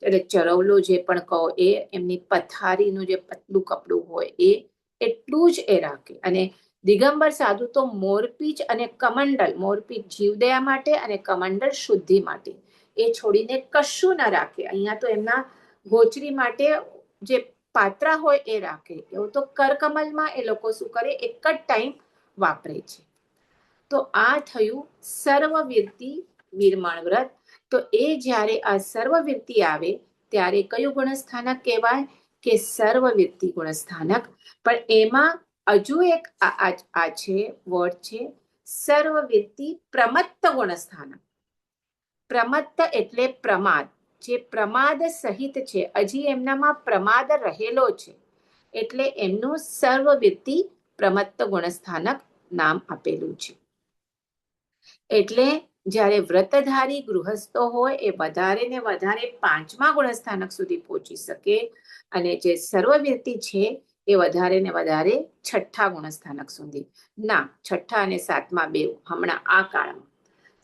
એટલે ચરવલો જે પણ કહો એ, એમની પથારીનું જે પતલું કપડું હોય એ, એટલું જ એ રાખે. અને દિગંબર સાધુ તો મોરપીંછ અને કમંડલ, મોરપીંછ જીવદયા માટે અને કમંડલ શુદ્ધિ માટે, એ છોડીને કશું ના રાખે. અહીંયા તો એમના ગોચરી માટે જે પાત્રા હોય એ રાખે. એવું તો કરકમલમાં એ લોકો શું કરે, એક જ ટાઈમ વાપરે છે. તો આ થયું સર્વવીરતી વિરમણ વ્રત. તો એ જ્યારે આ સર્વવીરતી આવે ત્યારે કયું ગુણસ્થાનક કહેવાય? કે સર્વવીરતી ગુણસ્થાનક. પણ એમાં હજુ એક આ છે વર્ડ છે સર્વવીરતી પ્રમત્ત ગુણસ્થાનક. પ્રમત્ત એટલે પ્રમાદ, જે પ્રમાદ સહિત છે, હજી એમનામાં પ્રમાદ રહેલો છે, એટલે એમનું સર્વવીરતી પ્રમત્ત ગુણસ્થાનક નામ આપેલું છે. એટલે જ્યારે વ્રતધારી ગૃહસ્થો હોય એ વધારે ને વધારે 5મા ગુણસ્થાનક સુધી પહોંચી શકે, અને જે સર્વવીરતી છે એ વધારે ને વધારે 6ઠ્ઠા ગુણસ્થાનક સુધી. ના, 6ઠ્ઠા અને 7મા બે હમણાં આ કાળમાં.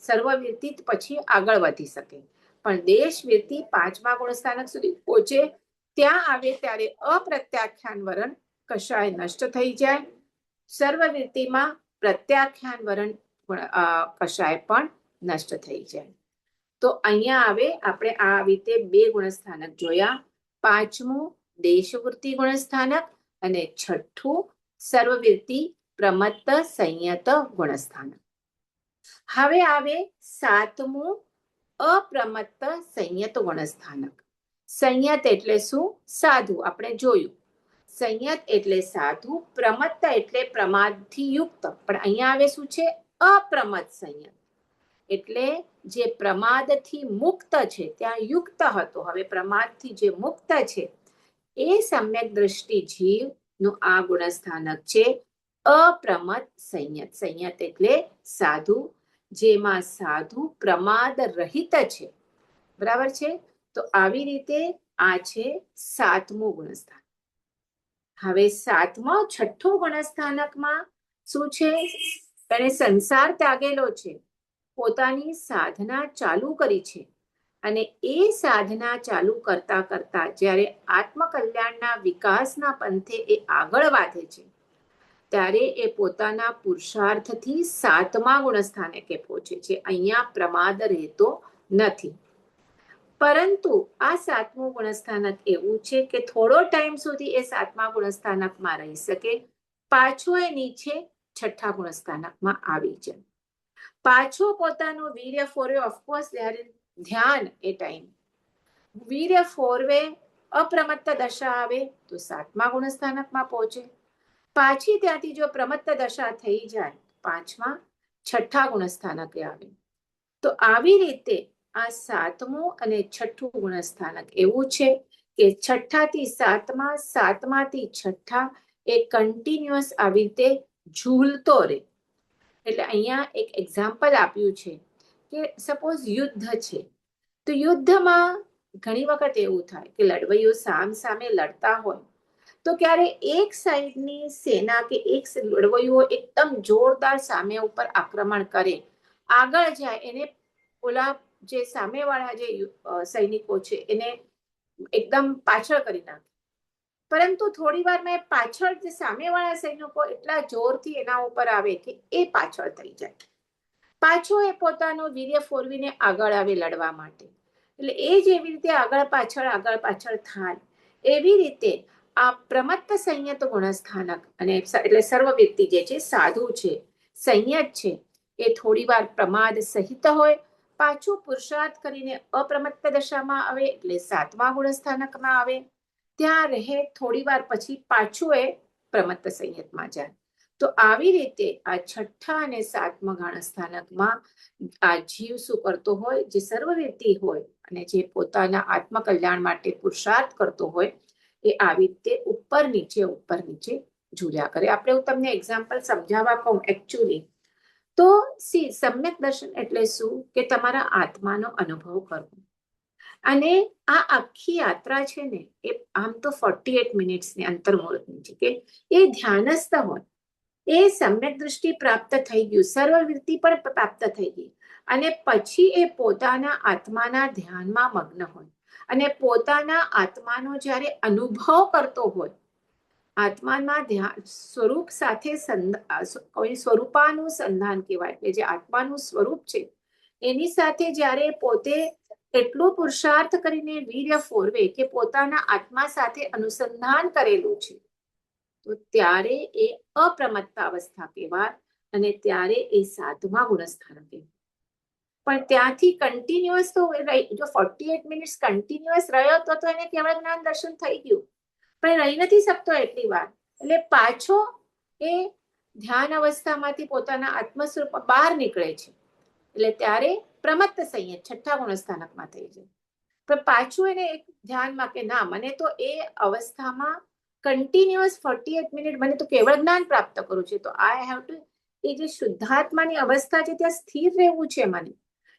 સર્વવીરતી પછી આગળ વધી શકે, પણ દેશવીરતી 5મા ગુણસ્થાનક સુધી પહોંચે ત્યાં આવે ત્યારે અપ્રત્યાખ્યાન વરણ કશાય નષ્ટ થઈ જાય. સર્વવીરતીમાં પ્રત્યાખ્યાન વરણ કશાય પણ નષ્ટ થઈ જાય. તો અહીંયા આવે આપણે આ રીતે 2 ગુણસ્થાનક જોયા. 5મું દેશવૃત્તિ ગુણસ્થાનક અને 6ઠ્ઠું સર્વવીરતી પ્રમત્ત સંયત ગુણસ્થાનક. હવે આવે 7મું અપ્રમત્ત સંયત ગુણસ્થાનક. સંયત એટલે શું? સાધુ. આપણે જોયું સંયત એટલે સાધુ, પ્રમત્ત એટલે પ્રમાદથી યુક્ત. પણ અહીંયા આવે શું છે? અપ્રમત્ત સંયત એટલે જે પ્રમાદથી મુક્ત છે, ત્યાં યુક્ત હતો, હવે પ્રમાદથી જે મુક્ત છે એ સમ્યક દ્રષ્ટિ જીવનું આ ગુણસ્થાનક છે અપ્રમત્ત સંયત. સંયત એટલે સાધુ, જેમાં સાધુ પ્રમાદ રહિત છે. બરાબર છે? તો આવી રીતે આ છે 7મું ગુણસ્થાન. હવે 7મા 6ઠ્ઠું ગુણસ્થાનકમાં શું છે? એને સંસાર ત્યાગેલો છે, પોતાની સાધના ચાલુ કરી છે, અને એ સાધના ચાલુ કરતા કરતા જ્યારે આત્મકલ્યાણના વિકાસના પંથે એ આગળ વધે છે, ત્યારે એ પોતાના પુરુષાર્થથી 7મા ગુણસ્થાનકે પહોંચે છે. અહીંયા પ્રમાદ રહેતો નથી. પરંતુ આ 7મું ગુણસ્થાનક એવું છે કે થોડો ટાઈમ સુધી એ 7મા ગુણસ્થાનકમાં રહી શકે, પાછો એ નીચે 6ઠ્ઠા ગુણસ્થાનકમાં આવી જાય. પાછો પોતાનું વીર્ય ફોરવે, ઓફકોર્સ ધ્યાન એ ટાઈમ વીર્ય ફોરવે, અપ્રમત્ત દશા આવે તો 7મા ગુણસ્થાનકમાં પહોંચે. પાછી ત્યાંથી જો પ્રમત્ત દશા થઈ જાય 5મા 6ઠ્ઠા ગુણસ્થાનકે આવે. તો આવી રીતે આ 7મું અને 6ઠ્ઠું ગુણસ્થાનક એવું છે કે 6ઠ્ઠાથી 7મા, 7માથી 6ઠ્ઠા એ કન્ટિન્યુઅસ આવી રીતે ઝૂલતો રહે. એટલે અહીંયા એક એક્ઝામ્પલ આપ્યું છે કે સપોઝ યુદ્ધ છે, તો યુદ્ધમાં ઘણી વખત એવું થાય કે લડવૈયો સામ સામે લડતા હોય, તો ક્યારે એક સાઈડની સેના કે એક લડવૈયો એકદમ જોરદાર સામે ઉપર આક્રમણ કરે, આગળ જાય, એને ઓલા જે સામેવાળા જે સૈનિકો છે એને એકદમ પાછળ કરી નાખે. પરંતુ થોડી વારમાં પાછળ જે સામેવાળા સૈનિકો એટલા જોરથી એના ઉપર આવે કે એ પાછળ થઈ જાય. પાછો એ પોતાનું વીર્ય ફોરવીને આગળ આવે લડવા માટે. એટલે એ જેવી રીતે આગળ પાછળ થાય, એવી રીતે આ પ્રમત્ત સંયત ગુણસ્થાનક અને એટલે સર્વવ્યક્તિ જે છે, સાધુ છે, સંયત છે, એ થોડી વાર પ્રમાદ સહિત હોય, પાછું પુરુષાર્થ કરીને અપ્રમત્ત દશામાં આવે એટલે 7મા ગુણસ્થાનકમાં આવે, ત્યાં રહે, થોડી વાર પછી પાછું એ પ્રમત્ત સંયતમાં જાય. તો આવી રીતે આ 6ઠ્ઠા અને 7મા ગુણસ્થાનકમાં આ જીવ શું કરતો હોય? જે સર્વવ્યક્તિ હોય અને જે પોતાના આત્મકલ્યાણ માટે પુરુષાર્થ કરતો હોય, એ આવી રીતે ઉપર નીચે ઝૂલ્યા કરે. આપણે હું તમને એક્ઝામ્પલ સમજાવવા કહું એકચ્યુઅલી તો સમ્યક દર્શન એટલે શું? કે તમારા આત્માનો અનુભવ કરવો. અને આ આખી યાત્રા છે ને, એ આમ તો 48 મિનિટ્સની અંતર્મુહૂર્તની છે, કે એ ધ્યાનસ્થ હોય એ સમ્યક દૃષ્ટિ પ્રાપ્ત થઈ ગયું, સર્વવૃત્તિ પણ પ્રાપ્ત થઈ ગઈ, અને પછી એ પોતાના આત્માના ધ્યાનમાં મગ્ન હોય અને પોતાના આત્માનો જ્યારે અનુભવ કરતો હોય, આત્માના ધ્યાન સ્વરૂપ સાથે સ્વરૂપાનુસંધાન કહેવાય, એટલે જે આત્માનું સ્વરૂપ છે એની સાથે જ્યારે પોતે એટલો પુરુષાર્થ કરીને વીર્ય ફોરવે કે પોતાના આત્મા સાથે અનુસંધાન કરેલું છે, તો ત્યારે એ અપ્રમત્તા અવસ્થા કહેવાય અને ત્યારે એ 7મા ગુણસ્થાન કહેવાય. પણ ત્યાંથી કન્ટિન્યુઅસ તો જો 48 મિનિટ્સ કન્ટિન્યુઅસ રહ્યો તો એને કેવળ જ્ઞાન દર્શન થઈ ગયું, પણ રહી નથી શકતો એટલી વાર, એટલે પાછો એ ધ્યાન અવસ્થામાંથી પોતાના આત્મ સ્વરૂપ બહાર નીકળે છે, એટલે ત્યારે પ્રમત્ત સંયત 6થા ગુણસ્થાનકમાં થઈ જાય. પણ પાછું એને એક ધ્યાનમાં કે ના, મને તો એ અવસ્થામાં કન્ટિન્યુઅસ 48 મિનિટ મને તો કેવળ જ્ઞાન પ્રાપ્ત કરવું છે, તો આઈ હેવ ટુ એ જે શુદ્ધાત્માની અવસ્થા છે ત્યાં સ્થિર રહેવું છે મને,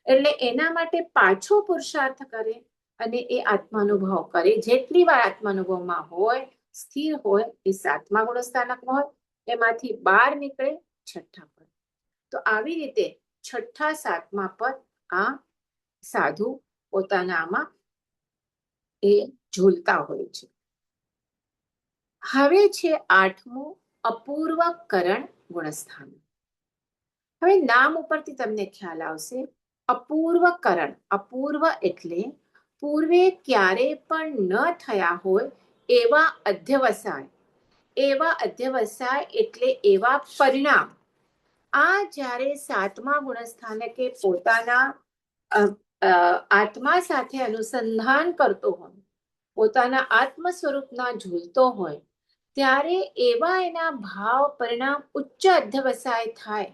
એટલે એના માટે પાછો પુરુષાર્થ કરે અને એ આત્માનુભવ કરે. જેટલી વાર આત્માનુભવમાં હોય, સ્થિર હોય, એ 7મા ગુણસ્થાનકમાં હોય, એમાંથી બહાર નીકળે 6થા પદ. તો આવી રીતે 6થા 7મા પદ આ સાધુ પોતાનામાં એ ઝૂલતા હોય છે. હવે છે 8મું અપૂર્વકરણ ગુણસ્થાન. હવે નામ ઉપરથી તમને ખ્યાલ આવશે. અપૂર્વકરણ, અપૂર્વ એટલે પૂર્વે ક્યારે પણ ન થયા હોય એવા અધ્યવસાય, એવા અધ્યવસાય એટલે એવા પરિણામ. આ જ્યારે 7મા ગુણસ્થાનકે પોતાના આત્મા સાથે અનુસંધાન કરતો હોય, પોતાના આત્મ સ્વરૂપના ઝૂલતો હોય, ત્યારે એવા એના ભાવ પરિણામ ઉચ્ચ અધ્યવસાય થાય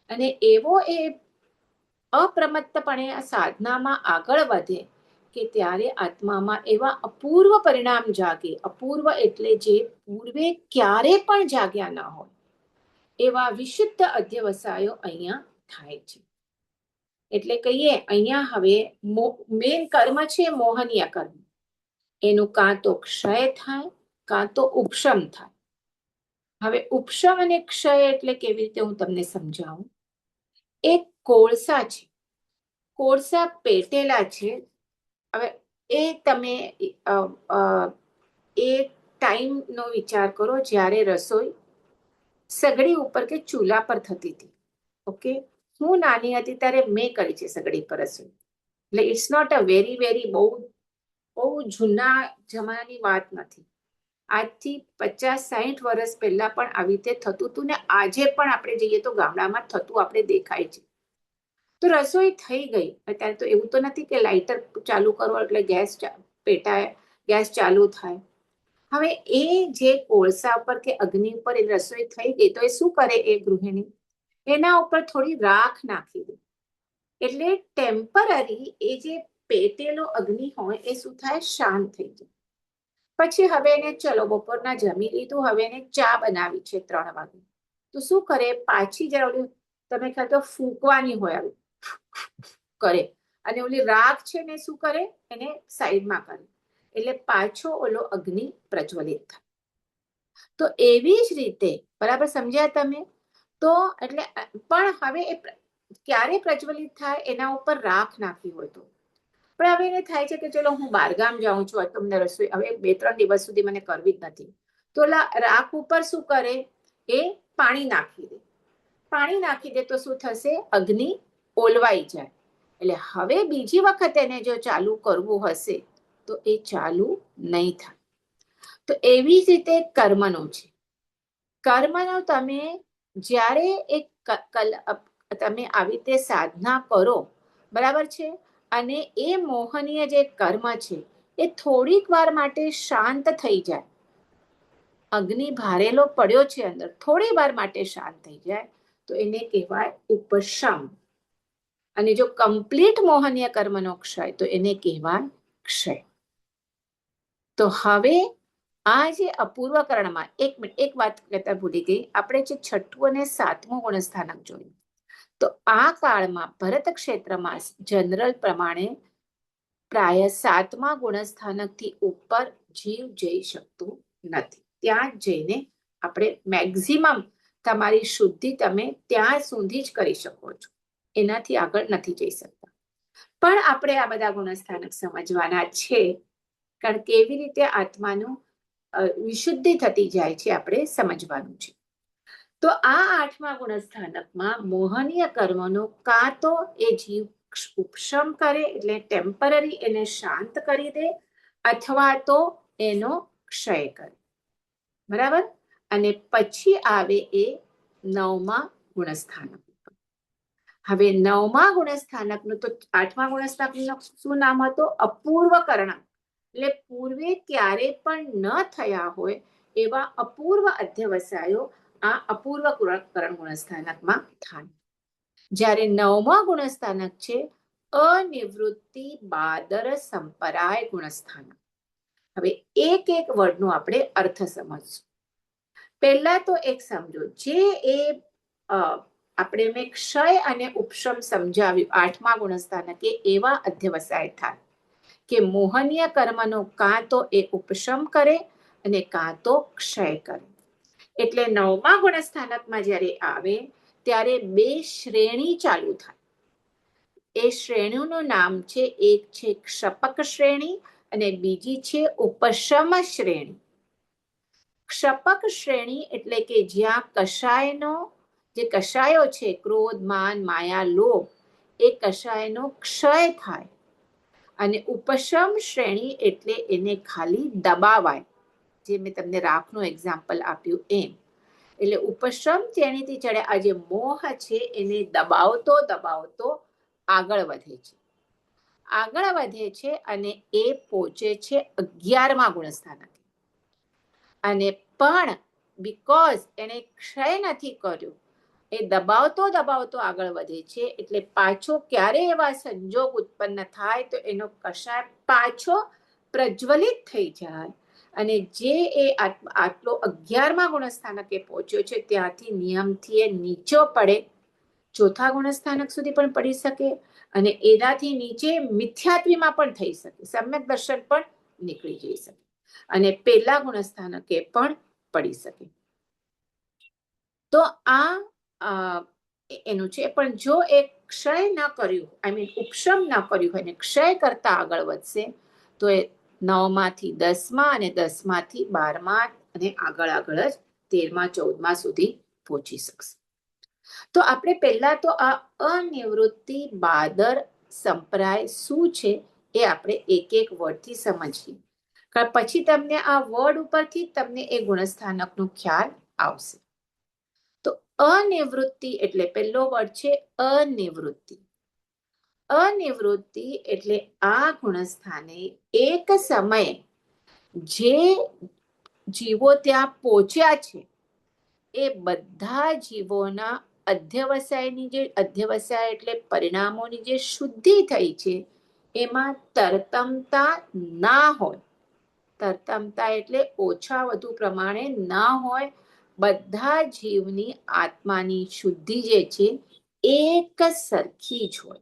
અને એવો એ અપ્રમત્તપણે આ સાધનામાં આગળ વધે કે ત્યારે આત્મામાં એવા અપૂર્વ પરિણામ જાગે. અપૂર્વ એટલે જે પૂર્વે ક્યારે પણ જાગ્યા ન હોય એવા વિશુદ્ધ અધ્યવસાયો અહીંયા થાય છે. એટલે કહીએ અહીંયા હવે મેન કર્મ છે મોહનીય કર્મ, એનું કાં તો ક્ષય થાય કાં તો ઉપશમ થાય. હવે ઉપશમ અને ક્ષય એટલે કેવી રીતે હું તમને સમજાવું. એક કોળસા છે, કોળસા પેટેલા છે. હવે એ તમે એ ટાઈમનો વિચાર કરો જ્યારે રસોઈ સગડી ઉપર કે ચૂલા પર થતી હતી. ઓકે, હું નાની હતી ત્યારે મેં કરી છે સગડી પર રસોઈ, એટલે ઇટ્સ નોટ અ વેરી બહુ જૂના જમાનાની વાત નથી. આજથી 50-60 વર્ષ પહેલા પણ આવી રીતે થતું હતું ને આજે પણ આપણે જઈએ તો ગામડામાં થતું આપણે દેખાય છે. તો રસોઈ થઈ ગઈ. અત્યારે તો એવું તો નથી કે લાઇટર ચાલુ કરો એટલે ગેસ પેટાય, ગેસ ચાલુ થાય. હવે એ જે કોળસા પર કે અગ્નિ પર એ રસોઈ થઈ ગઈ તો એ શું કરે એ ગૃહિણી, એના ઉપર થોડી રાખ નાખી દે, એટલે ટેમ્પરરી એ જે પેટેલો અગ્નિ હોય એ શું થાય, શાંત થઈ જાય. પછી હવે એને ચલો બપોરના જમી લીધું, હવે એને ચા બનાવી છે 3 વાગે, તો શું કરે, પાછી જરા ઓલી તમે ખ્યાલ તો ફૂંકવાની હોય આવી કરે અને ઓલી રાખ છે ને શું કરે, એને સાઈડમાં કરે, એટલે પાછો ઓલો અગ્નિ પ્રજ્વલિત થાય. તો એવી જ રીતે, બરાબર સમજ્યા તમે? તો એટલે પણ હવે એ ક્યારે પ્રજ્વલિત થાય એના ઉપર રાખ નાખી હોય તો. પણ હવે એને થાય છે કે ચલો હું બહારગામ જાઉં છું, તો મને રસોઈ હવે 2-3 દિવસ સુધી મને કરવી જ નથી, તો રાખ ઉપર શું કરે, એ પાણી નાખી દે. પાણી નાખી દે તો શું થશે, અગ્નિ ઓલવાઈ જાય. એટલે હવે બીજી વખત એને જો ચાલુ કરવું હશે તો એ ચાલુ નહીં થાય. તો એવી જ રીતે કર્મનો છે. કર્મનો તમે જ્યારે તમે આવી રીતે સાધના કરો, બરાબર છે, અને એ મોહનીય જે કર્મ છે એ થોડીક વાર માટે શાંત થઈ જાય, અગ્નિ ભારેલો પડ્યો છે અંદર, થોડી વાર માટે શાંત થઈ જાય તો એને કહેવાય ઉપશમ. અને જો કમ્પ્લીટ મોહનીય કર્મનો ક્ષય તો એને કહેવાય ક્ષય. તો હવે આ જે અપૂર્વકરણમાં એક વાત કહેતા ભૂલી ગઈ, આપણે જે 6થું અને 7મું ગુણસ્થાનક જોયું, તો આ કાળમાં ભરત ક્ષેત્રમાં જનરલ પ્રમાણે પ્રાય 7મા ગુણસ્થાનકથી ઉપર જીવ જઈ શકતું નથી. ત્યાં જઈને આપણે મેક્સિમમ તમારી શુદ્ધિ તમે ત્યાં સુધી જ કરી શકો છો, એનાથી આગળ નથી જઈ શકતા. પણ આપણે આ બધા ગુણસ્થાનક સમજવાના છે, કારણ કે કેવી રીતે આત્માનું વિશુદ્ધિ થતી જાય છે આપણે સમજવાનું છે. તો આ 8મા ગુણસ્થાનકમાં મોહનીય કર્મનો કાં તો એ જીવ ઉપશમ કરે, એટલે ટેમ્પરરી એને શાંત કરી દે, અથવા તો એનો ક્ષય કરે. બરાબર. અને પછી આવે એ 9મા ગુણસ્થાનક. હવે 9મા ગુણસ્થાનકનું તો 8મા ગુણસ્થાનકનું શું નામ હતું? અપૂર્વ કર્ણ. એટલે પૂર્વે ક્યારે પણ ન થયા હોય એવા અપૂર્વ અધ્યવસાયો આ અપૂર્વ કર્ણ ગુણસ્થાનકમાં થાય. જ્યારે 9મા ગુણસ્થાનક છે અનિવૃત્તિ બાદર સંપરાય ગુણસ્થાનક. હવે એક વર્ડનો આપણે અર્થ સમજશું. પહેલા તો એક સમજો, જે આપણે મેં ક્ષય અને ઉપશમ સમજાવ્યું 8મા ગુણસ્થાનકે એવા અધ્યવસાય થાય કે મોહનીય કર્મનો કાં તો એ ઉપશમ કરે અને કાં તો ક્ષય કરે. એટલે 9મા ગુણસ્થાનકમાં જ્યારે આવે ત્યારે 2 શ્રેણી ચાલુ થાય. એ શ્રેણીનું નામ છે, એક છે ક્ષપક શ્રેણી અને બીજી છે ઉપશમ શ્રેણી. ક્ષપક શ્રેણી એટલે કે જ્યાં કષાયનો જે કષાયો છે, ક્રોધ, માન, માયા, લોભ, એ કષાયનો ક્ષય થાય. અને ઉપશમ શ્રેણી એટલે એને ખાલી દબાવાય, જે મેં તમને રાખનું એક્ઝામ્પલ આપ્યું એમ. એટલે ઉપશમ શ્રેણીથી ચડે આ જે મોહ છે એને દબાવતો દબાવતો આગળ વધે છે. આગળ વધે છે અને એ પહોંચે છે 11મા ગુણસ્થાનકે. અને પણ બીકોઝ એને ક્ષય નથી કર્યો, એ દબાવતો દબાવતો આગળ વધે છે, એટલે પાછો ક્યારે એવા સંજોગ ઉત્પન્ન થાય તો એનો કષાય પાછો પ્રજ્વલિત થઈ જાય. અને જે એ આટલો 11મા ગુણસ્થાનકે પહોંચ્યો છે ત્યાંથી નિયમથી એ નીચો પડે, 4થા ગુણસ્થાનક સુધી પણ પડી શકે, અને એનાથી નીચે મિથ્યાત્વીમાં પણ થઈ શકે, સમ્યક દર્શન પણ નીકળી જઈ શકે, અને પહેલા ગુણસ્થાનકે પણ પડી શકે. તો આ એનું છે. પણ જો એ ક્ષય ન કર્યું, આઈ મીન ઉપશમ ન કર્યું હોય ને ક્ષય કરતા આગળ વધશે તો એ 9માંથી 10મા અને 10માંથી 12મા અને આગળ આગળ જ 13મા 14મા સુધી પહોંચી શકશે. તો આપણે પહેલા તો આ અનિવૃત્તિ બાદર સંપ્રાય શું છે એ આપણે એક વર્ડથી સમજીએ. પછી તમને આ વર્ડ ઉપરથી તમને એ ગુણસ્થાનકનો ખ્યાલ આવશે. તો અનિવૃત્તિ એટલે પહેલો વર્ડ છે અનિવૃત્તિ. અનિવૃત્તિ એટલે આ ગુણસ્થાને એક સમયે જે જીવો ત્યાં પહોંચ્યા છે એ બધા જીવોના અધ્યવસાય એટલે પરિણામોની જે શુદ્ધિ થઈ છે એમાં તરતમતા ના હોય. તરતમતા એટલે ઓછા વધુ પ્રમાણે ના હોય. બધા જીવની આત્માની શુદ્ધિ જે છે એક સરખી જ હોય,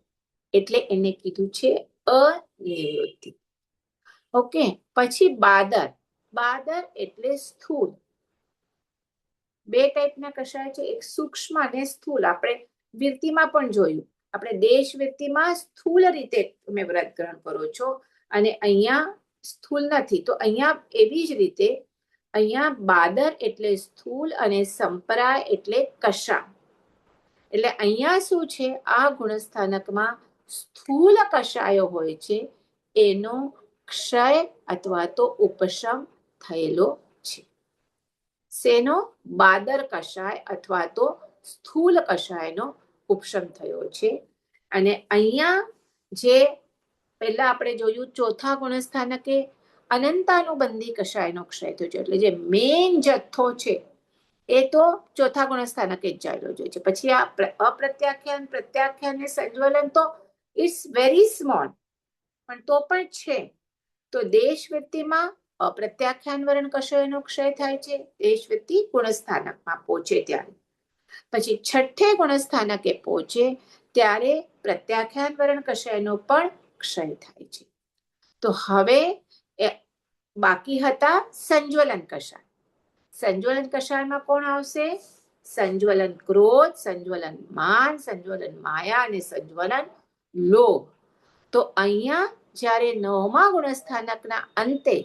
એટલે એને કીધું છે અનિવૃત્તિ. ઓકે. પછી બાદર. બાદર એટલે સ્થૂળ. 2 ટાઈપના કષાય છે, એક સૂક્ષ્મ અને સ્થૂળ. આપણે વૃત્તિમાં પણ જોયું, આપણે દેશ વૃત્તિમાં સ્થૂળ રીતે તમે વ્રત ગ્રહણ કરો છો અને અહીંયા સ્થૂળ નથી. તો અહીંયા એવી જ રીતે અહીંયા બાદર એટલે સ્થૂળ અને સંપરાય એટલે કષા. એટલે અહીંયા શું છે, આ ગુણસ્થાનકમાં સ્થૂળ કષાયો હોય છે એનો ક્ષય અથવા તો ઉપશમ થયેલો છે. શેનો? બાદર કષાય અથવા તો સ્થૂળ કષાયનો ઉપશમ થયો છે. અને અહીંયા જે પહેલા આપણે જોયું 4થા ગુણસ્થાનકે અનંતાનુબંધી કષાયનો ક્ષય થયો છે, એટલે જે મેઇન જથ્થો છે એ તો 4થા ગુણસ્થાનકે જ ચાલ્યો જાય છે. પછી આ અપ્રત્યાખ્યાન, પ્રત્યાખ્યાન ને સંજ્વલન તો ઇટ્સ વેરી સ્મોલ, પણ તો પણ છે. તો દેશ વૃત્તિમાં અપ્રત્યાખ્યાન વર્ણ કષાયનો ક્ષય થાય છે, દેશ વૃત્તિ ગુણસ્થાનકમાં પહોંચે ત્યારે. પછી 6થે ગુણસ્થાનકે પહોંચે ત્યારે પ્રત્યાખ્યાન વર્ણ કષાયનો પણ ક્ષય થાય છે. તો હવે બાકી હતા સંજ્વલન કષાય. સંજ્વલન કષાયમાં કોણ આવશે? સંજ્વલન ક્રોધ, સંજ્વલન માન, સંજ્વલન માયા અને સંજ્વલન લોભ. તો અહીંયા જ્યારે 9મા ગુણસ્થાનકના અંતે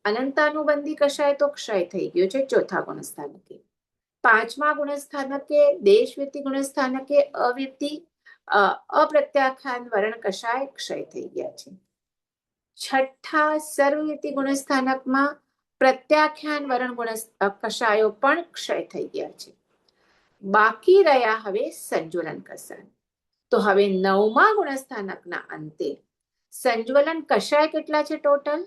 અનંતાનુબંધી કશાય તો ક્ષય થઈ ગયો છે ચોથા ગુણસ્થાનકે. 5મા ગુણસ્થાનકે દેશવ્યતિ ગુણસ્થાનકે અપ્રત્યાખ્યાન વરણ કશાય ક્ષય થઈ ગયા છે. 6ઠા સર્વવ્યતિ ગુણસ્થાનકમાં પ્રત્યાખ્યાન વરણ કશાયો પણ ક્ષય થઈ ગયા છે. બાકી રહ્યા હવે સંજ્વલન કષાય. તો હવે 9મા ગુણસ્થાનકના અંતે સંજ્વલન કષાય કેટલા છે ટોટલ?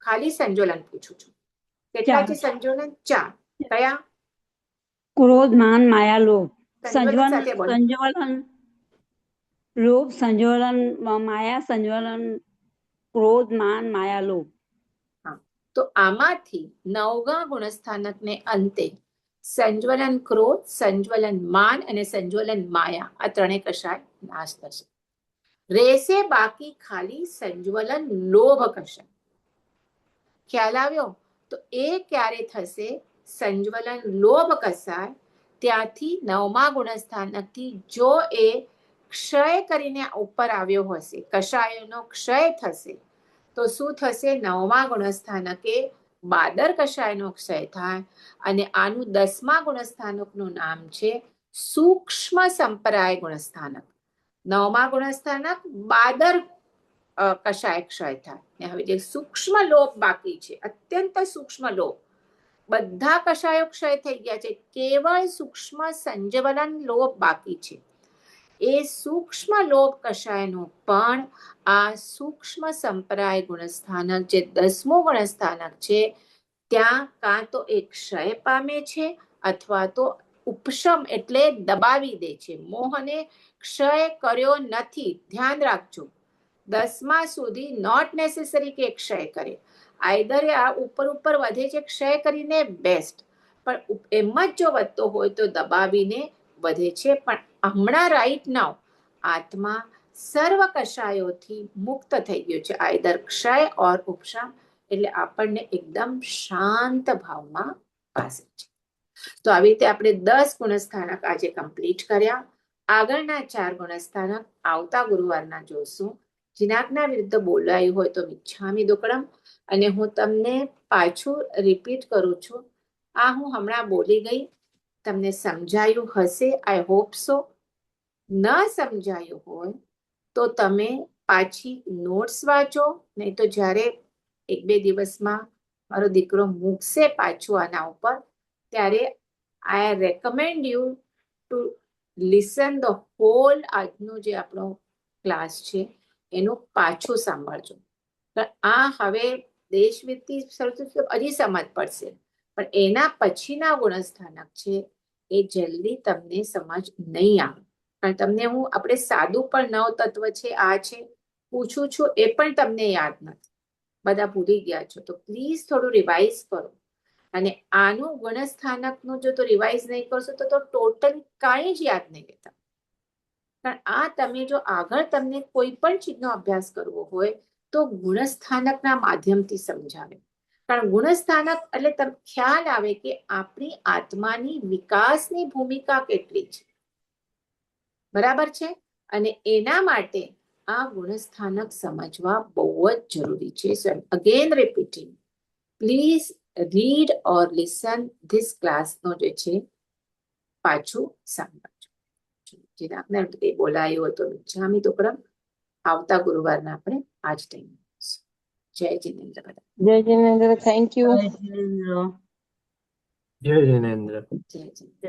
ખાલી સંજ્વલન પૂછું છું. કેટલા છે સંજ્વલન? 4. કયા? ક્રોધ, માન, માયા, લોભ. સંજ્વલન સાથે બોલો. સંજ્વલન, લોભ, સંજ્વલન, માયા, સંજ્વલન, ક્રોધ, માન, માયા, લોભ. તો આમાંથી 9મા ગુણસ્થાનકને અંતે સંજ્વલન ક્રોધ, સંજ્વલન માન અને સંજ્વલન માયા આ ત્રણેય કશાય નાશ થશે. રહેશે બાકી ખાલી સંજ્વલન લોભ કશાય. ખ્યાલ આવ્યો? તો એ ક્યારે થશે? સંજ્વલન લોભ કસાય ત્યાંથી 9મા ગુણસ્થાનકથી જો એ ક્ષય કરીને ઉપર આવ્યો હશે, કષાયોનો ક્ષય થશે, તો શું થશે? 9મા ગુણસ્થાનકે બાદર કષાયનો ક્ષય થાય અને આનું 10મા ગુણસ્થાનકનું નામ છે સૂક્ષ્મ સંપ્રાય ગુણસ્થાનક. 9મા ગુણસ્થાનક બાદર કષાય ક્ષય થાય ને હવે જે સૂક્ષ્મ લોભ બાકી છે, અત્યંત સૂક્ષ્મ લોભ, બધા કષાયો ક્ષય થઈ ગયા છે, કેવળ સૂક્ષ્મ સંજ્વલન લોભ બાકી છે. એ સૂક્ષ્મ લોભ કષાયનું પણ આ સૂક્ષ્મ સંપ્રાય ગુણસ્થાનક જે 10મું ગુણસ્થાનક છે ત્યાં કાં તો એ ક્ષય પામે છે અથવા તો ઉપશમ એટલે દબાવી દે છે. મોહને ક્ષય કર્યો નથી, ધ્યાન રાખજો. 10મા સુધી નોટ નેસેસરી કે ક્ષય કરે. આઈધર આ ઉપર ઉપર વધે છે ક્ષય કરીને બેસ્ટ, પણ એમ જ જો વધતો હોય તો દબાવીને વધે છે. પણ હમણાં રાઈટ નાવ આત્મા સર્વ કષાયોથી મુક્ત થઈ ગયો છે, આઈધર ક્ષય ઓર ઉપશમ. એટલે આપણને એકદમ શાંત ભાવમાં પાસે છે. તો આવી રીતે આપણે 10 ગુણસ્થાનક આજે કમ્પ્લીટ કર્યા. આગળના 4 ગુણસ્થાનક આવતા ગુરુવારના જોશું. જીનાજ્ઞા વિરુદ્ધ બોલાયું હોય તો મિચ્છામિ દુક્કડમ. અને હું તમને પાછું રિપીટ કરું છું, આ હું હમણાં બોલી ગઈ, તમને સમજાયું હશે, આઈ હોપ સો. ન સમજાયું હોય તો તમે પાછી નોટ્સ વાંચો, નહીં તો જ્યારે 1-2 દિવસમાં મારો દીકરો મૂકશે પાછું આના ઉપર ત્યારે I recommend you to listen the whole. આજનો જે આપણો ક્લાસ છે એનું પાછું સાંભળજો. આ હવે દેશવિધિ હજી સમજ પડશે, પણ એના પછીના ગુણસ્થાનક છે એ જલ્દી તમને સમજ નહીં આવે. કારણ તમને હું આપણે સાદું પણ 9 તત્વ છે આ છે પૂછું છું, એ પણ તમને યાદ નથી, બધા ભૂલી ગયા છો. તો પ્લીઝ થોડું રિવાઇઝ કરો. અને આનું ગુણસ્થાનકનું જો તો રિવાઇઝ નહીં કરશો તો ટોટલ કાંઈ જ યાદ નહીં રહેતા. પણ આ તમે જો આગળ તમને કોઈ પણ ચીજનો અભ્યાસ કરવો હોય તો ગુણસ્થાનકના માધ્યમથી સમજાવે. કારણ ગુણસ્થાનક એટલે તમને ખ્યાલ આવે કે આપણી આત્માની વિકાસની ભૂમિકા કેટલી છે. બરાબર છે? અને એના માટે આ ગુણસ્થાનક સમજવા બહુ જ જરૂરી છે. So again repeating, please read or listen this ક્લાસનો જે છે પાછું સાંભળજો. જેને આપણે બોલાયો હતો મિચ્છામિ દુક્કડમ. આવતા ગુરુવારના આપણે આ જ ટાઈમ. જય જિનેન્દ્ર બધા. જય જિનેન્દ્ર, થેન્ક યુ. જય જિનેન્દ્ર. જય જિનેન્દ્ર. જય જિનેન્દ્ર.